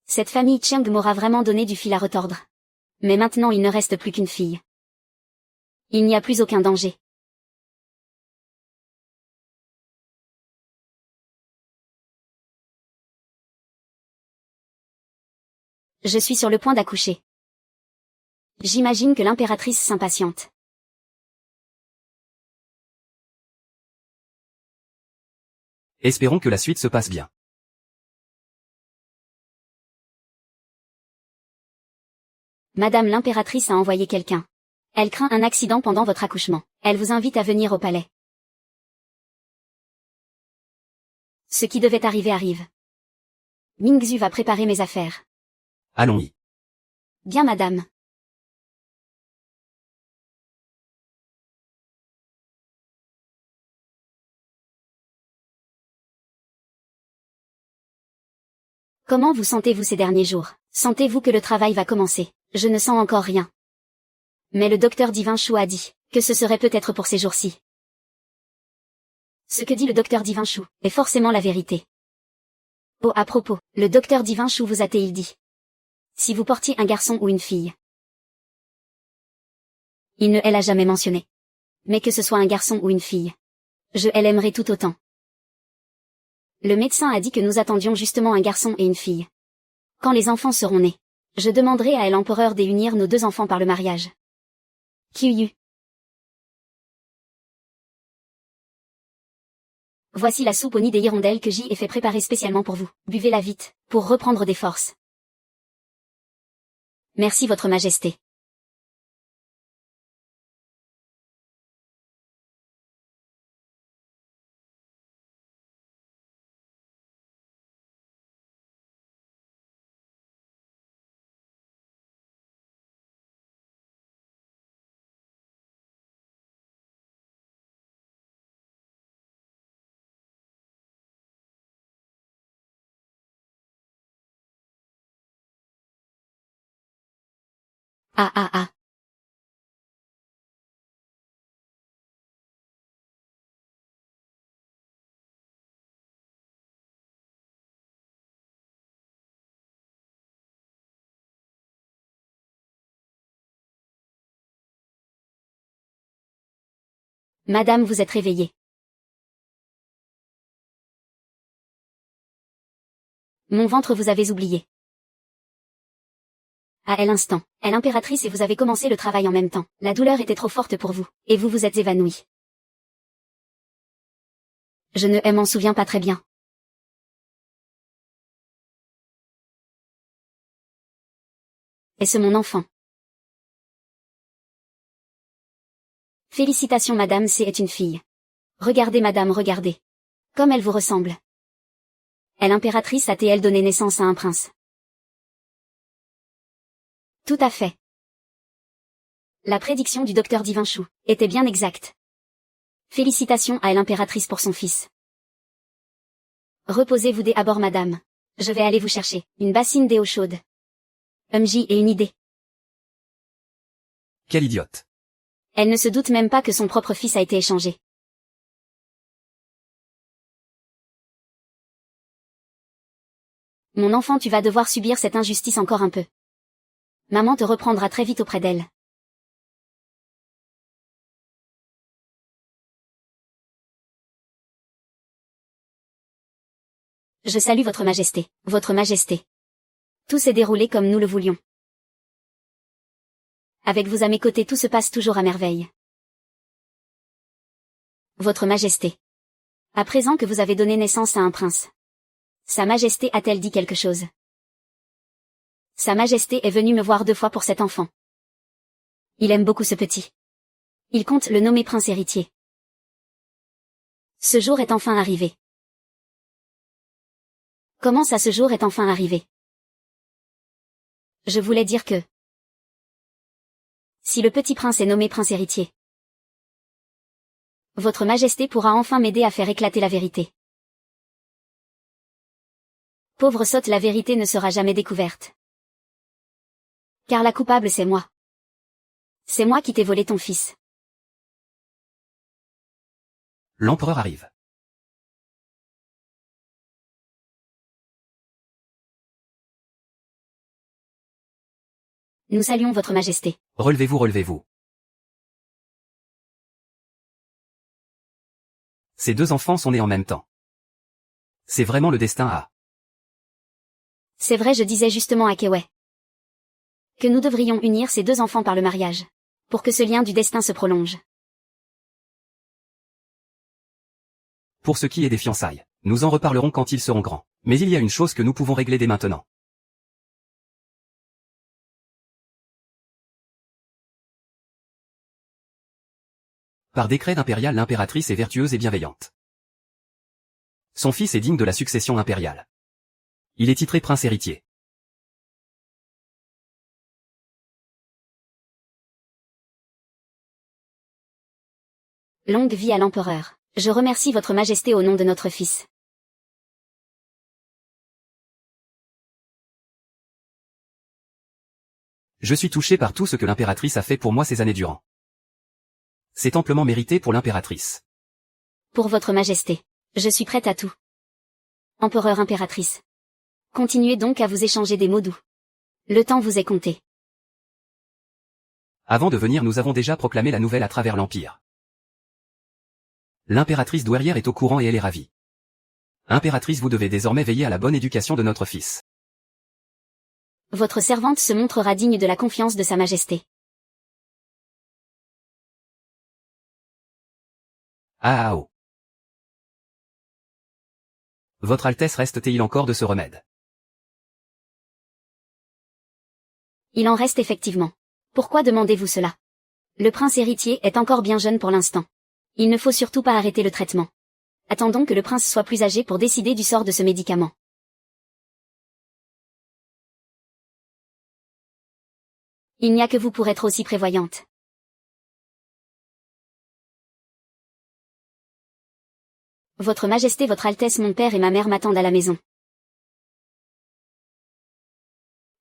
Cette famille Cheng m'aura vraiment donné du fil à retordre. Mais maintenant il ne reste plus qu'une fille. Il n'y a plus aucun danger. Je suis sur le point d'accoucher. J'imagine que l'impératrice s'impatiente. Espérons que la suite se passe bien. Madame l'impératrice a envoyé quelqu'un. Elle craint un accident pendant votre accouchement. Elle vous invite à venir au palais. Ce qui devait arriver arrive. Mingxu va préparer mes affaires. Allons-y. Bien madame. Comment vous sentez-vous ces derniers jours? Sentez-vous que le travail va commencer? Je ne sens encore rien. Mais le docteur Divin Chou a dit que ce serait peut-être pour ces jours-ci. Ce que dit le docteur Divin Chou est forcément la vérité. Oh, à propos, le docteur Divin Chou vous a-t-il dit si vous portiez un garçon ou une fille? Il ne l'a jamais mentionné. Mais que ce soit un garçon ou une fille, je l'aimerais tout autant. Le médecin a dit que nous attendions justement un garçon et une fille. Quand les enfants seront nés, je demanderai à l'empereur d'unir nos 2 enfants par le mariage. Kiyu. Voici la soupe au nid des hirondelles que j'y ai fait préparer spécialement pour vous. Buvez-la vite, pour reprendre des forces. Merci votre majesté. Ah ah ah. Madame, vous êtes réveillée. Mon ventre, vous avez oublié. À elle instant, elle impératrice, et vous avez commencé le travail en même temps. La douleur était trop forte pour vous, et vous vous êtes évanouie. Je ne m'en souviens pas très bien. Est-ce mon enfant? Félicitations madame, c'est une fille. Regardez madame, regardez. Comme elle vous ressemble. Elle impératrice a-t-elle donné naissance à un prince? Tout à fait. La prédiction du docteur Divinchou était bien exacte. Félicitations à elle impératrice pour son fils. Reposez-vous dès à bord madame. Je vais aller vous chercher une bassine d'eau chaude. J'ai une idée. Quelle idiote. Elle ne se doute même pas que son propre fils a été échangé. Mon enfant, tu vas devoir subir cette injustice encore un peu. Maman te reprendra très vite auprès d'elle. Je salue votre majesté, votre majesté. Tout s'est déroulé comme nous le voulions. Avec vous à mes côtés, tout se passe toujours à merveille. Votre majesté. À présent que vous avez donné naissance à un prince. Sa majesté a-t-elle dit quelque chose? Sa majesté est venue me voir 2 fois pour cet enfant. Il aime beaucoup ce petit. Il compte le nommer prince héritier. Ce jour est enfin arrivé. Comment ça, ce jour est enfin arrivé? Je voulais dire que... si le petit prince est nommé prince héritier, votre majesté pourra enfin m'aider à faire éclater la vérité. Pauvre sotte, la vérité ne sera jamais découverte. Car la coupable, c'est moi. C'est moi qui t'ai volé ton fils. L'empereur arrive. Nous saluons votre majesté. Relevez-vous, relevez-vous. Ces 2 enfants sont nés en même temps. C'est vraiment le destin à... C'est vrai, je disais justement à Kewe que nous devrions unir ces 2 enfants par le mariage, pour que ce lien du destin se prolonge. Pour ce qui est des fiançailles, nous en reparlerons quand ils seront grands. Mais il y a une chose que nous pouvons régler dès maintenant. Par décret impérial, l'impératrice est vertueuse et bienveillante. Son fils est digne de la succession impériale. Il est titré prince héritier. Longue vie à l'empereur. Je remercie votre majesté au nom de notre fils. Je suis touché par tout ce que l'impératrice a fait pour moi ces années durant. C'est amplement mérité pour l'impératrice. Pour votre majesté. Je suis prête à tout. Empereur impératrice. Continuez donc à vous échanger des mots doux. Le temps vous est compté. Avant de venir, nous avons déjà proclamé la nouvelle à travers l'Empire. L'impératrice douairière est au courant et elle est ravie. Impératrice, vous devez désormais veiller à la bonne éducation de notre fils. Votre servante se montrera digne de la confiance de sa majesté. Ah ah oh. Votre Altesse reste-t-il encore de ce remède? Il en reste effectivement. Pourquoi demandez-vous cela? Le prince héritier est encore bien jeune pour l'instant. Il ne faut surtout pas arrêter le traitement. Attendons que le prince soit plus âgé pour décider du sort de ce médicament. Il n'y a que vous pour être aussi prévoyante. Votre Majesté, Votre Altesse, mon père et ma mère m'attendent à la maison.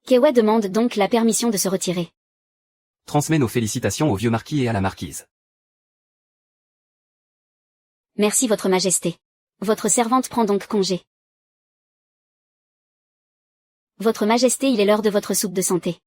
Kewe demande donc la permission de se retirer. Transmets nos félicitations au vieux marquis et à la marquise. Merci votre majesté. Votre servante prend donc congé. Votre majesté, il est l'heure de votre soupe de santé.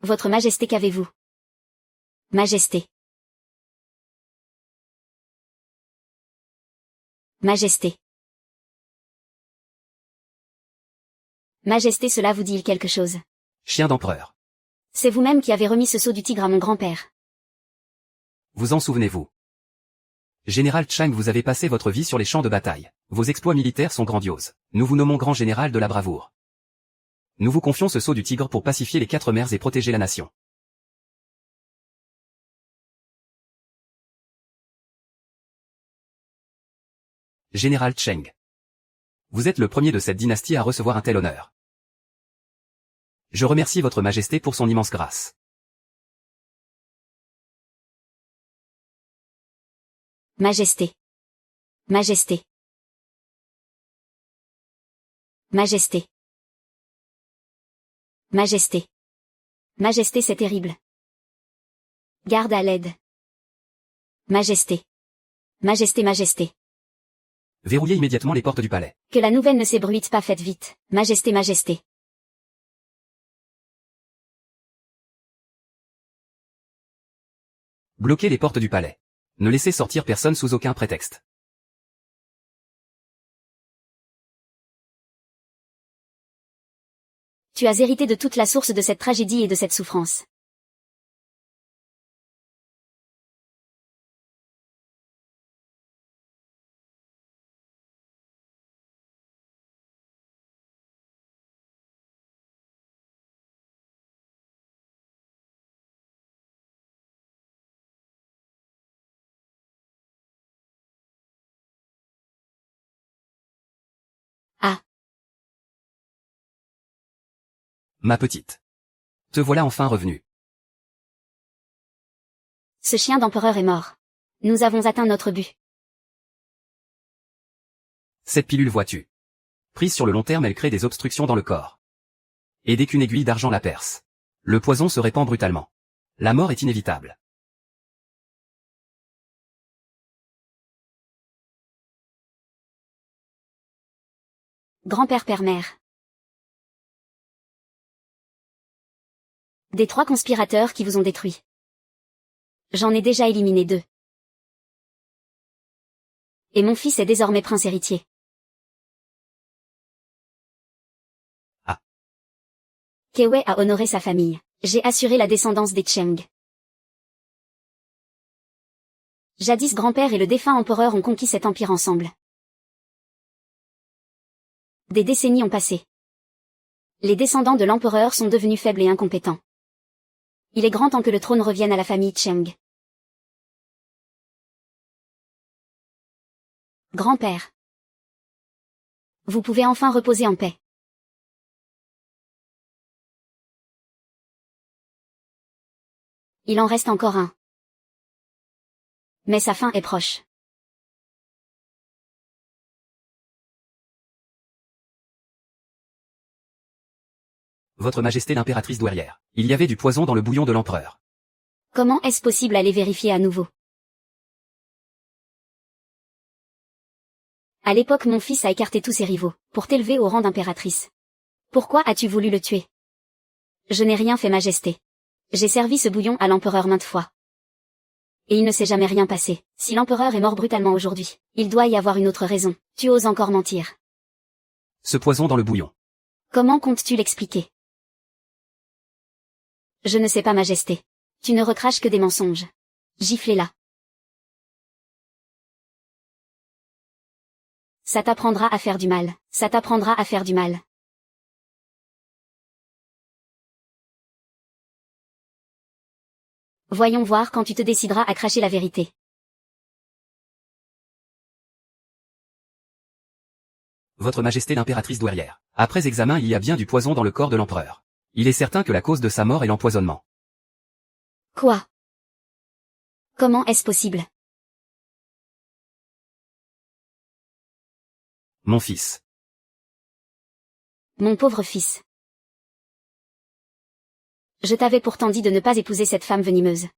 Votre majesté, qu'avez-vous? Majesté. Majesté. Majesté, cela vous dit quelque chose? Chien d'empereur. C'est vous-même qui avez remis ce sceau du tigre à mon grand-père. Vous en souvenez-vous? Général Chang, vous avez passé votre vie sur les champs de bataille. Vos exploits militaires sont grandioses. Nous vous nommons grand général de la bravoure. Nous vous confions ce sceau du tigre pour pacifier les 4 mers et protéger la nation. Général Cheng. Vous êtes le premier de cette dynastie à recevoir un tel honneur. Je remercie votre majesté pour son immense grâce. Majesté. Majesté. Majesté. Majesté. Majesté, c'est terrible. Garde à l'aide. Majesté. Majesté, majesté. Verrouillez immédiatement les portes du palais. Que la nouvelle ne s'ébruite pas, faites vite. Majesté, majesté. Bloquez les portes du palais. Ne laissez sortir personne sous aucun prétexte. Tu as hérité de toute la source de cette tragédie et de cette souffrance. Ah. Ma petite. Te voilà enfin revenue. Ce chien d'empereur est mort. Nous avons atteint notre but. Cette pilule, vois-tu. Prise sur le long terme, elle crée des obstructions dans le corps. Et dès qu'une aiguille d'argent la perce, le poison se répand brutalement. La mort est inévitable. Grand-père, père-mère. Des 3 conspirateurs qui vous ont détruit. J'en ai déjà éliminé 2. Et mon fils est désormais prince héritier. Ah. Kewei a honoré sa famille. J'ai assuré la descendance des Cheng. Jadis grand-père et le défunt empereur ont conquis cet empire ensemble. Des décennies ont passé. Les descendants de l'empereur sont devenus faibles et incompétents. Il est grand temps que le trône revienne à la famille Cheng. Grand-père. Vous pouvez enfin reposer en paix. Il en reste encore un. Mais sa fin est proche. Votre majesté l'impératrice douairière. Il y avait du poison dans le bouillon de l'empereur. Comment est-ce possible? Allez vérifier à nouveau. À l'époque, mon fils a écarté tous ses rivaux, pour t'élever au rang d'impératrice. Pourquoi as-tu voulu le tuer? Je n'ai rien fait, majesté. J'ai servi ce bouillon à l'empereur maintes fois. Et il ne s'est jamais rien passé. Si l'empereur est mort brutalement aujourd'hui, il doit y avoir une autre raison. Tu oses encore mentir. Ce poison dans le bouillon. Comment comptes-tu l'expliquer? Je ne sais pas, majesté. Tu ne recraches que des mensonges. Giflez-la. Ça t'apprendra à faire du mal. Ça t'apprendra à faire du mal. Voyons voir quand tu te décideras à cracher la vérité. Votre Majesté l'impératrice douairière. Après examen, il y a bien du poison dans le corps de l'empereur. Il est certain que la cause de sa mort est l'empoisonnement. Quoi? Comment est-ce possible? Mon fils. Mon pauvre fils. Je t'avais pourtant dit de ne pas épouser cette femme venimeuse.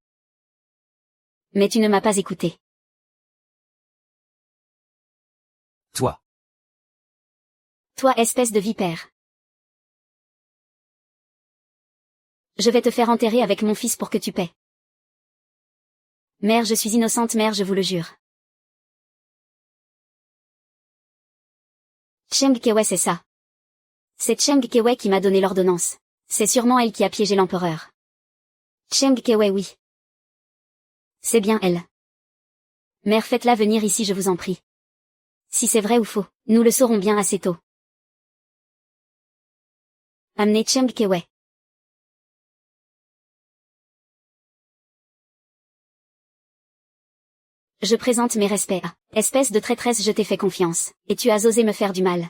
Mais tu ne m'as pas écouté. Toi. Toi, espèce de vipère. Je vais te faire enterrer avec mon fils pour que tu paies. Mère, je suis innocente, mère, je vous le jure. Cheng Kewe, c'est ça. C'est Cheng Kewe qui m'a donné l'ordonnance. C'est sûrement elle qui a piégé l'empereur. Cheng Kewe, oui. C'est bien elle. Mère, faites-la venir ici, je vous en prie. Si c'est vrai ou faux, nous le saurons bien assez tôt. Amenez Cheng Kewe. Je présente mes respects à, espèce de traîtresse, je t'ai fait confiance, et tu as osé me faire du mal.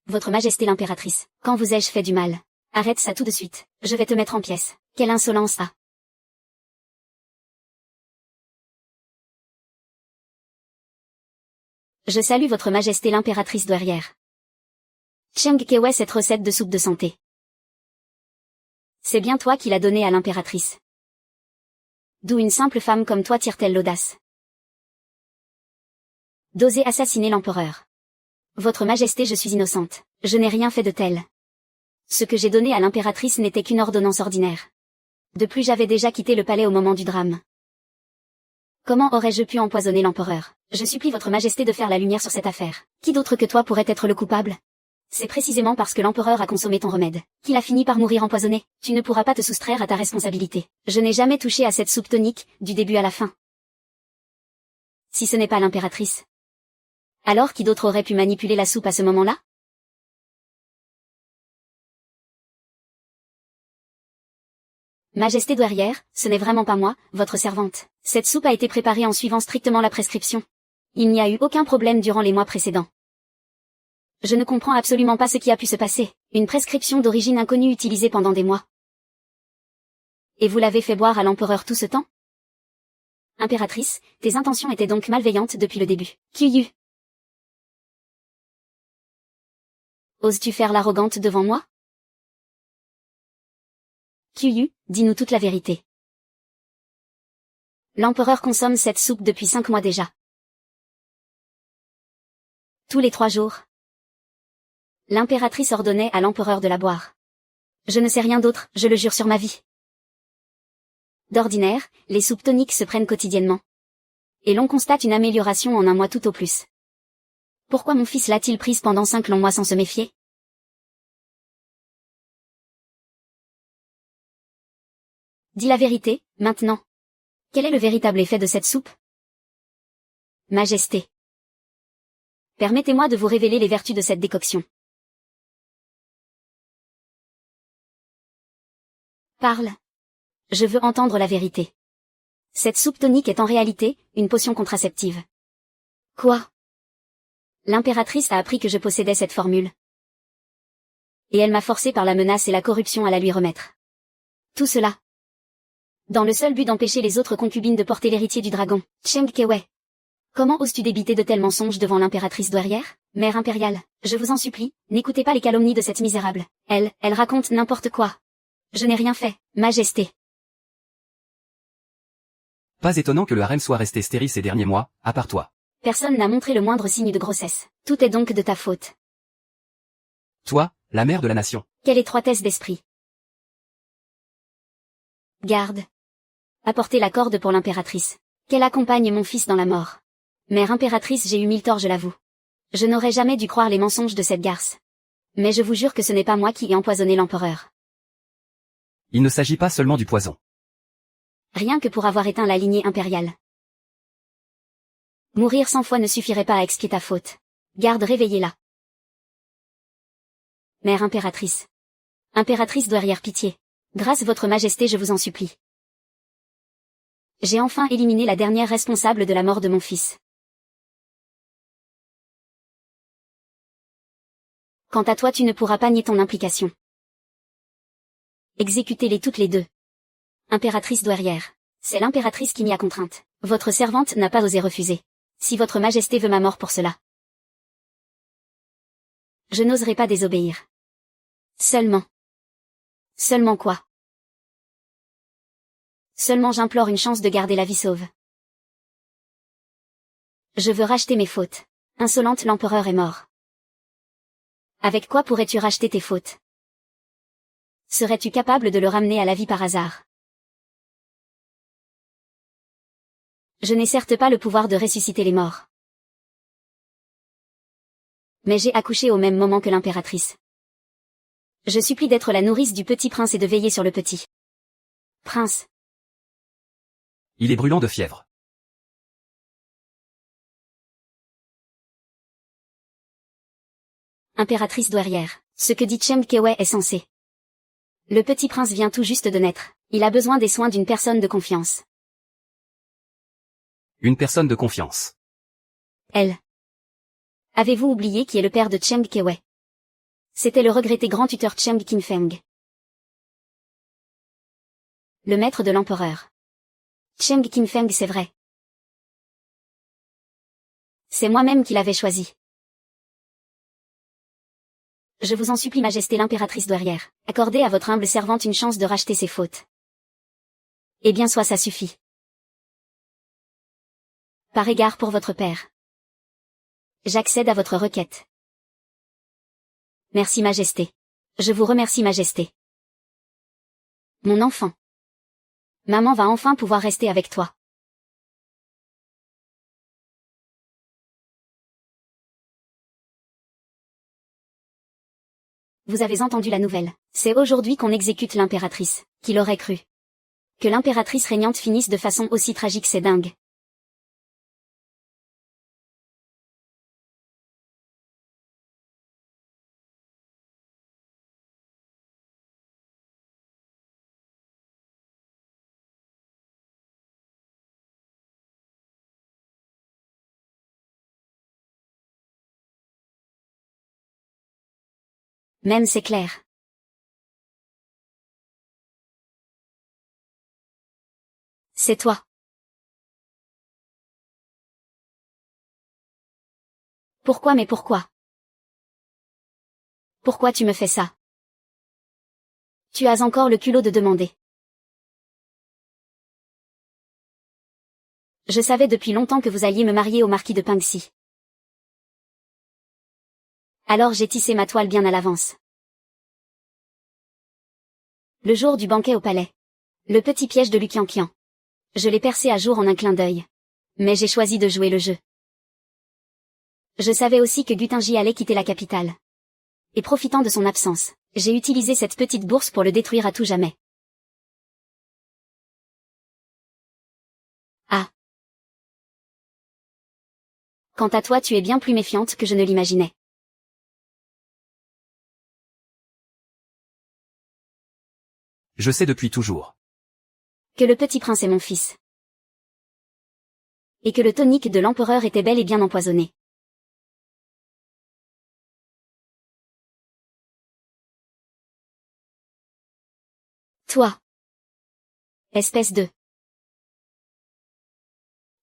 Votre Majesté l'impératrice, quand vous ai-je fait du mal? Arrête ça tout de suite, je vais te mettre en pièces. Quelle insolence a. Je salue Votre Majesté l'impératrice douairière. Cheng Kewe, cette recette de soupe de santé. C'est bien toi qui l'as donnée à l'impératrice. D'où une simple femme comme toi tire-t-elle l'audace d'oser assassiner l'empereur? Votre Majesté, je suis innocente, je n'ai rien fait de tel. Ce que j'ai donné à l'impératrice n'était qu'une ordonnance ordinaire. De plus, j'avais déjà quitté le palais au moment du drame. Comment aurais-je pu empoisonner l'empereur? Je supplie Votre Majesté de faire la lumière sur cette affaire. Qui d'autre que toi pourrait être le coupable? C'est précisément parce que l'empereur a consommé ton remède qu'il a fini par mourir empoisonné. Tu ne pourras pas te soustraire à ta responsabilité. Je n'ai jamais touché à cette soupe tonique, du début à la fin. Si ce n'est pas l'impératrice. Alors qui d'autre aurait pu manipuler la soupe à ce moment-là? Majesté douairière, ce n'est vraiment pas moi, votre servante. Cette soupe a été préparée en suivant strictement la prescription. Il n'y a eu aucun problème durant les mois précédents. Je ne comprends absolument pas ce qui a pu se passer. Une prescription d'origine inconnue utilisée pendant des mois. Et vous l'avez fait boire à l'empereur tout ce temps? Impératrice, tes intentions étaient donc malveillantes depuis le début. Qiyu. Oses-tu faire l'arrogante devant moi? Qiyu, dis-nous toute la vérité. L'empereur consomme cette soupe depuis 5 mois déjà. Tous les 3 jours. L'impératrice ordonnait à l'empereur de la boire. Je ne sais rien d'autre, je le jure sur ma vie. D'ordinaire, les soupes toniques se prennent quotidiennement. Et l'on constate une amélioration en un mois tout au plus. Pourquoi mon fils l'a-t-il prise pendant 5 longs mois sans se méfier? Dis la vérité, maintenant. Quel est le véritable effet de cette soupe? Majesté. Permettez-moi de vous révéler les vertus de cette décoction. Parle. Je veux entendre la vérité. Cette soupe tonique est en réalité une potion contraceptive. Quoi? L'impératrice a appris que je possédais cette formule. Et elle m'a forcé par la menace et la corruption à la lui remettre. Tout cela. Dans le seul but d'empêcher les autres concubines de porter l'héritier du dragon, Cheng Kewe. Comment oses-tu débiter de tels mensonges devant l'impératrice douairière? Mère impériale, je vous en supplie, n'écoutez pas les calomnies de cette misérable. Elle raconte n'importe quoi. Je n'ai rien fait, Majesté. Pas étonnant que le harem soit resté stérile ces derniers mois, à part toi. Personne n'a montré le moindre signe de grossesse. Tout est donc de ta faute. Toi, la mère de la nation. Quelle étroitesse d'esprit. Garde. Apportez la corde pour l'impératrice. Qu'elle accompagne mon fils dans la mort. Mère impératrice, j'ai eu 1000 torts, je l'avoue. Je n'aurais jamais dû croire les mensonges de cette garce. Mais je vous jure que ce n'est pas moi qui ai empoisonné l'empereur. Il ne s'agit pas seulement du poison. Rien que pour avoir éteint la lignée impériale. Mourir 100 fois ne suffirait pas à expier ta faute. Garde, réveillez-la. Mère impératrice. Impératrice douairière, pitié. Grâce votre majesté, je vous en supplie. J'ai enfin éliminé la dernière responsable de la mort de mon fils. Quant à toi, tu ne pourras pas nier ton implication. Exécutez-les toutes les deux. Impératrice douairière. C'est l'impératrice qui m'y a contrainte. Votre servante n'a pas osé refuser. Si votre majesté veut ma mort pour cela. Je n'oserai pas désobéir. Seulement. Seulement quoi? Seulement j'implore une chance de garder la vie sauve. Je veux racheter mes fautes. Insolente, l'empereur est mort. Avec quoi pourrais-tu racheter tes fautes? Serais-tu capable de le ramener à la vie par hasard? Je n'ai certes pas le pouvoir de ressusciter les morts. Mais j'ai accouché au même moment que l'impératrice. Je supplie d'être la nourrice du petit prince et de veiller sur le petit prince. Il est brûlant de fièvre. Impératrice douairière. Ce que dit Cheng Kewei est censé. Le petit prince vient tout juste de naître. Il a besoin des soins d'une personne de confiance. Une personne de confiance. Elle. Avez-vous oublié qui est le père de Cheng Kewei? C'était le regretté grand tuteur Cheng Qinfeng. Le maître de l'empereur. Cheng Qinfeng, c'est vrai. C'est moi-même qui l'avais choisi. Je vous en supplie, majesté l'impératrice douairière, accordez à votre humble servante une chance de racheter ses fautes. Eh bien soit, ça suffit. Par égard pour votre père. J'accède à votre requête. Merci, majesté. Je vous remercie, majesté. Mon enfant. Maman va enfin pouvoir rester avec toi. Vous avez entendu la nouvelle. C'est aujourd'hui qu'on exécute l'impératrice. Qui l'aurait cru? Que l'impératrice régnante finisse de façon aussi tragique, c'est dingue. Même c'est clair. C'est toi. Pourquoi, mais pourquoi? Pourquoi tu me fais ça? Tu as encore le culot de demander. Je savais depuis longtemps que vous alliez me marier au marquis de Pingxi. Alors j'ai tissé ma toile bien à l'avance. Le jour du banquet au palais. Le petit piège de Luqianqian. Je l'ai percé à jour en un clin d'œil. Mais j'ai choisi de jouer le jeu. Je savais aussi que Gutinji allait quitter la capitale. Et profitant de son absence, j'ai utilisé cette petite bourse pour le détruire à tout jamais. Ah. Quant à toi, tu es bien plus méfiante que je ne l'imaginais. Je sais depuis toujours. Que le petit prince est mon fils. Et que le tonique de l'empereur était bel et bien empoisonné. Toi. Espèce de...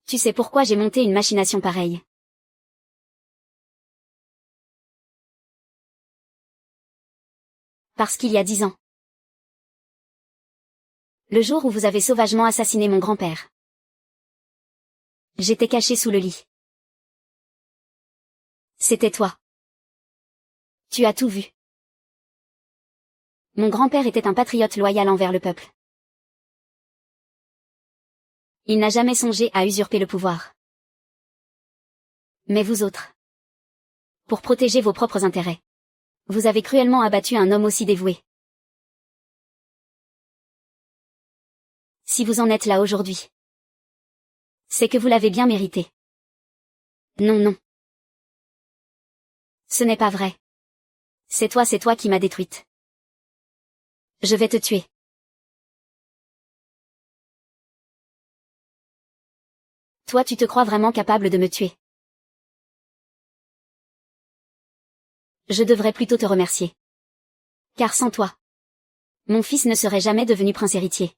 Tu sais pourquoi j'ai monté une machination pareille? Parce qu'il y a 10 ans. Le jour où vous avez sauvagement assassiné mon grand-père. J'étais caché sous le lit. C'était toi. Tu as tout vu. Mon grand-père était un patriote loyal envers le peuple. Il n'a jamais songé à usurper le pouvoir. Mais vous autres. Pour protéger vos propres intérêts. Vous avez cruellement abattu un homme aussi dévoué. Si vous en êtes là aujourd'hui. C'est que vous l'avez bien mérité. Non, non. Ce n'est pas vrai. C'est toi qui m'as détruite. Je vais te tuer. Toi, tu te crois vraiment capable de me tuer? Je devrais plutôt te remercier. Car sans toi, mon fils ne serait jamais devenu prince héritier.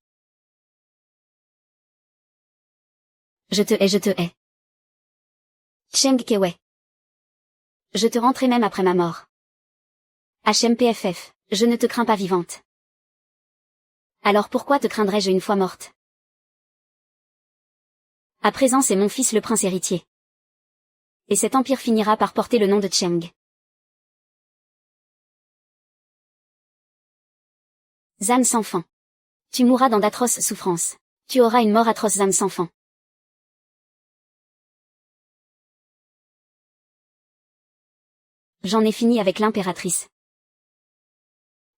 Je te hais, je te hais. Cheng Kewei. Je te rentrerai même après ma mort. HMPFF, je ne te crains pas vivante. Alors pourquoi te craindrais-je une fois morte? À présent c'est mon fils le prince héritier. Et cet empire finira par porter le nom de Cheng. Zan sans fin. Tu mourras dans d'atroces souffrances. Tu auras une mort atroce, Zan sans fin. J'en ai fini avec l'impératrice.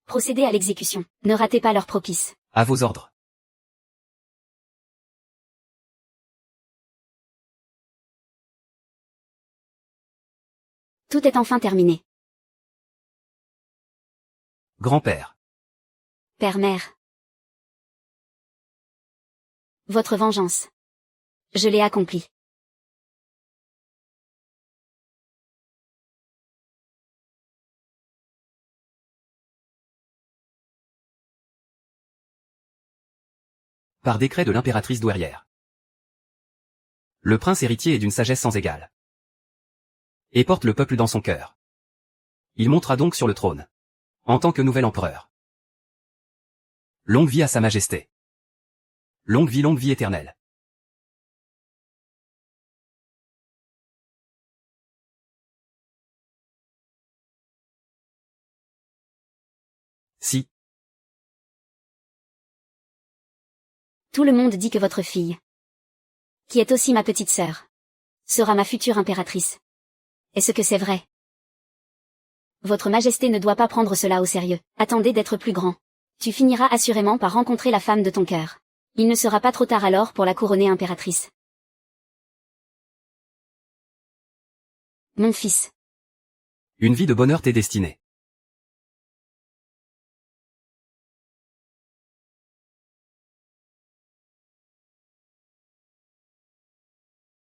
Procédez à l'exécution. Ne ratez pas l'heure propice. À vos ordres. Tout est enfin terminé. Grand-père. Père-mère. Votre vengeance. Je l'ai accomplie. Par décret de l'impératrice douairière. Le prince héritier est d'une sagesse sans égale. Et porte le peuple dans son cœur. Il montera donc sur le trône. En tant que nouvel empereur. Longue vie à sa majesté. Longue vie éternelle. Si. Tout le monde dit que votre fille, qui est aussi ma petite sœur, sera ma future impératrice. Est-ce que c'est vrai? Votre majesté ne doit pas prendre cela au sérieux. Attendez d'être plus grand. Tu finiras assurément par rencontrer la femme de ton cœur. Il ne sera pas trop tard alors pour la couronner impératrice. Mon fils. Une vie de bonheur t'est destinée.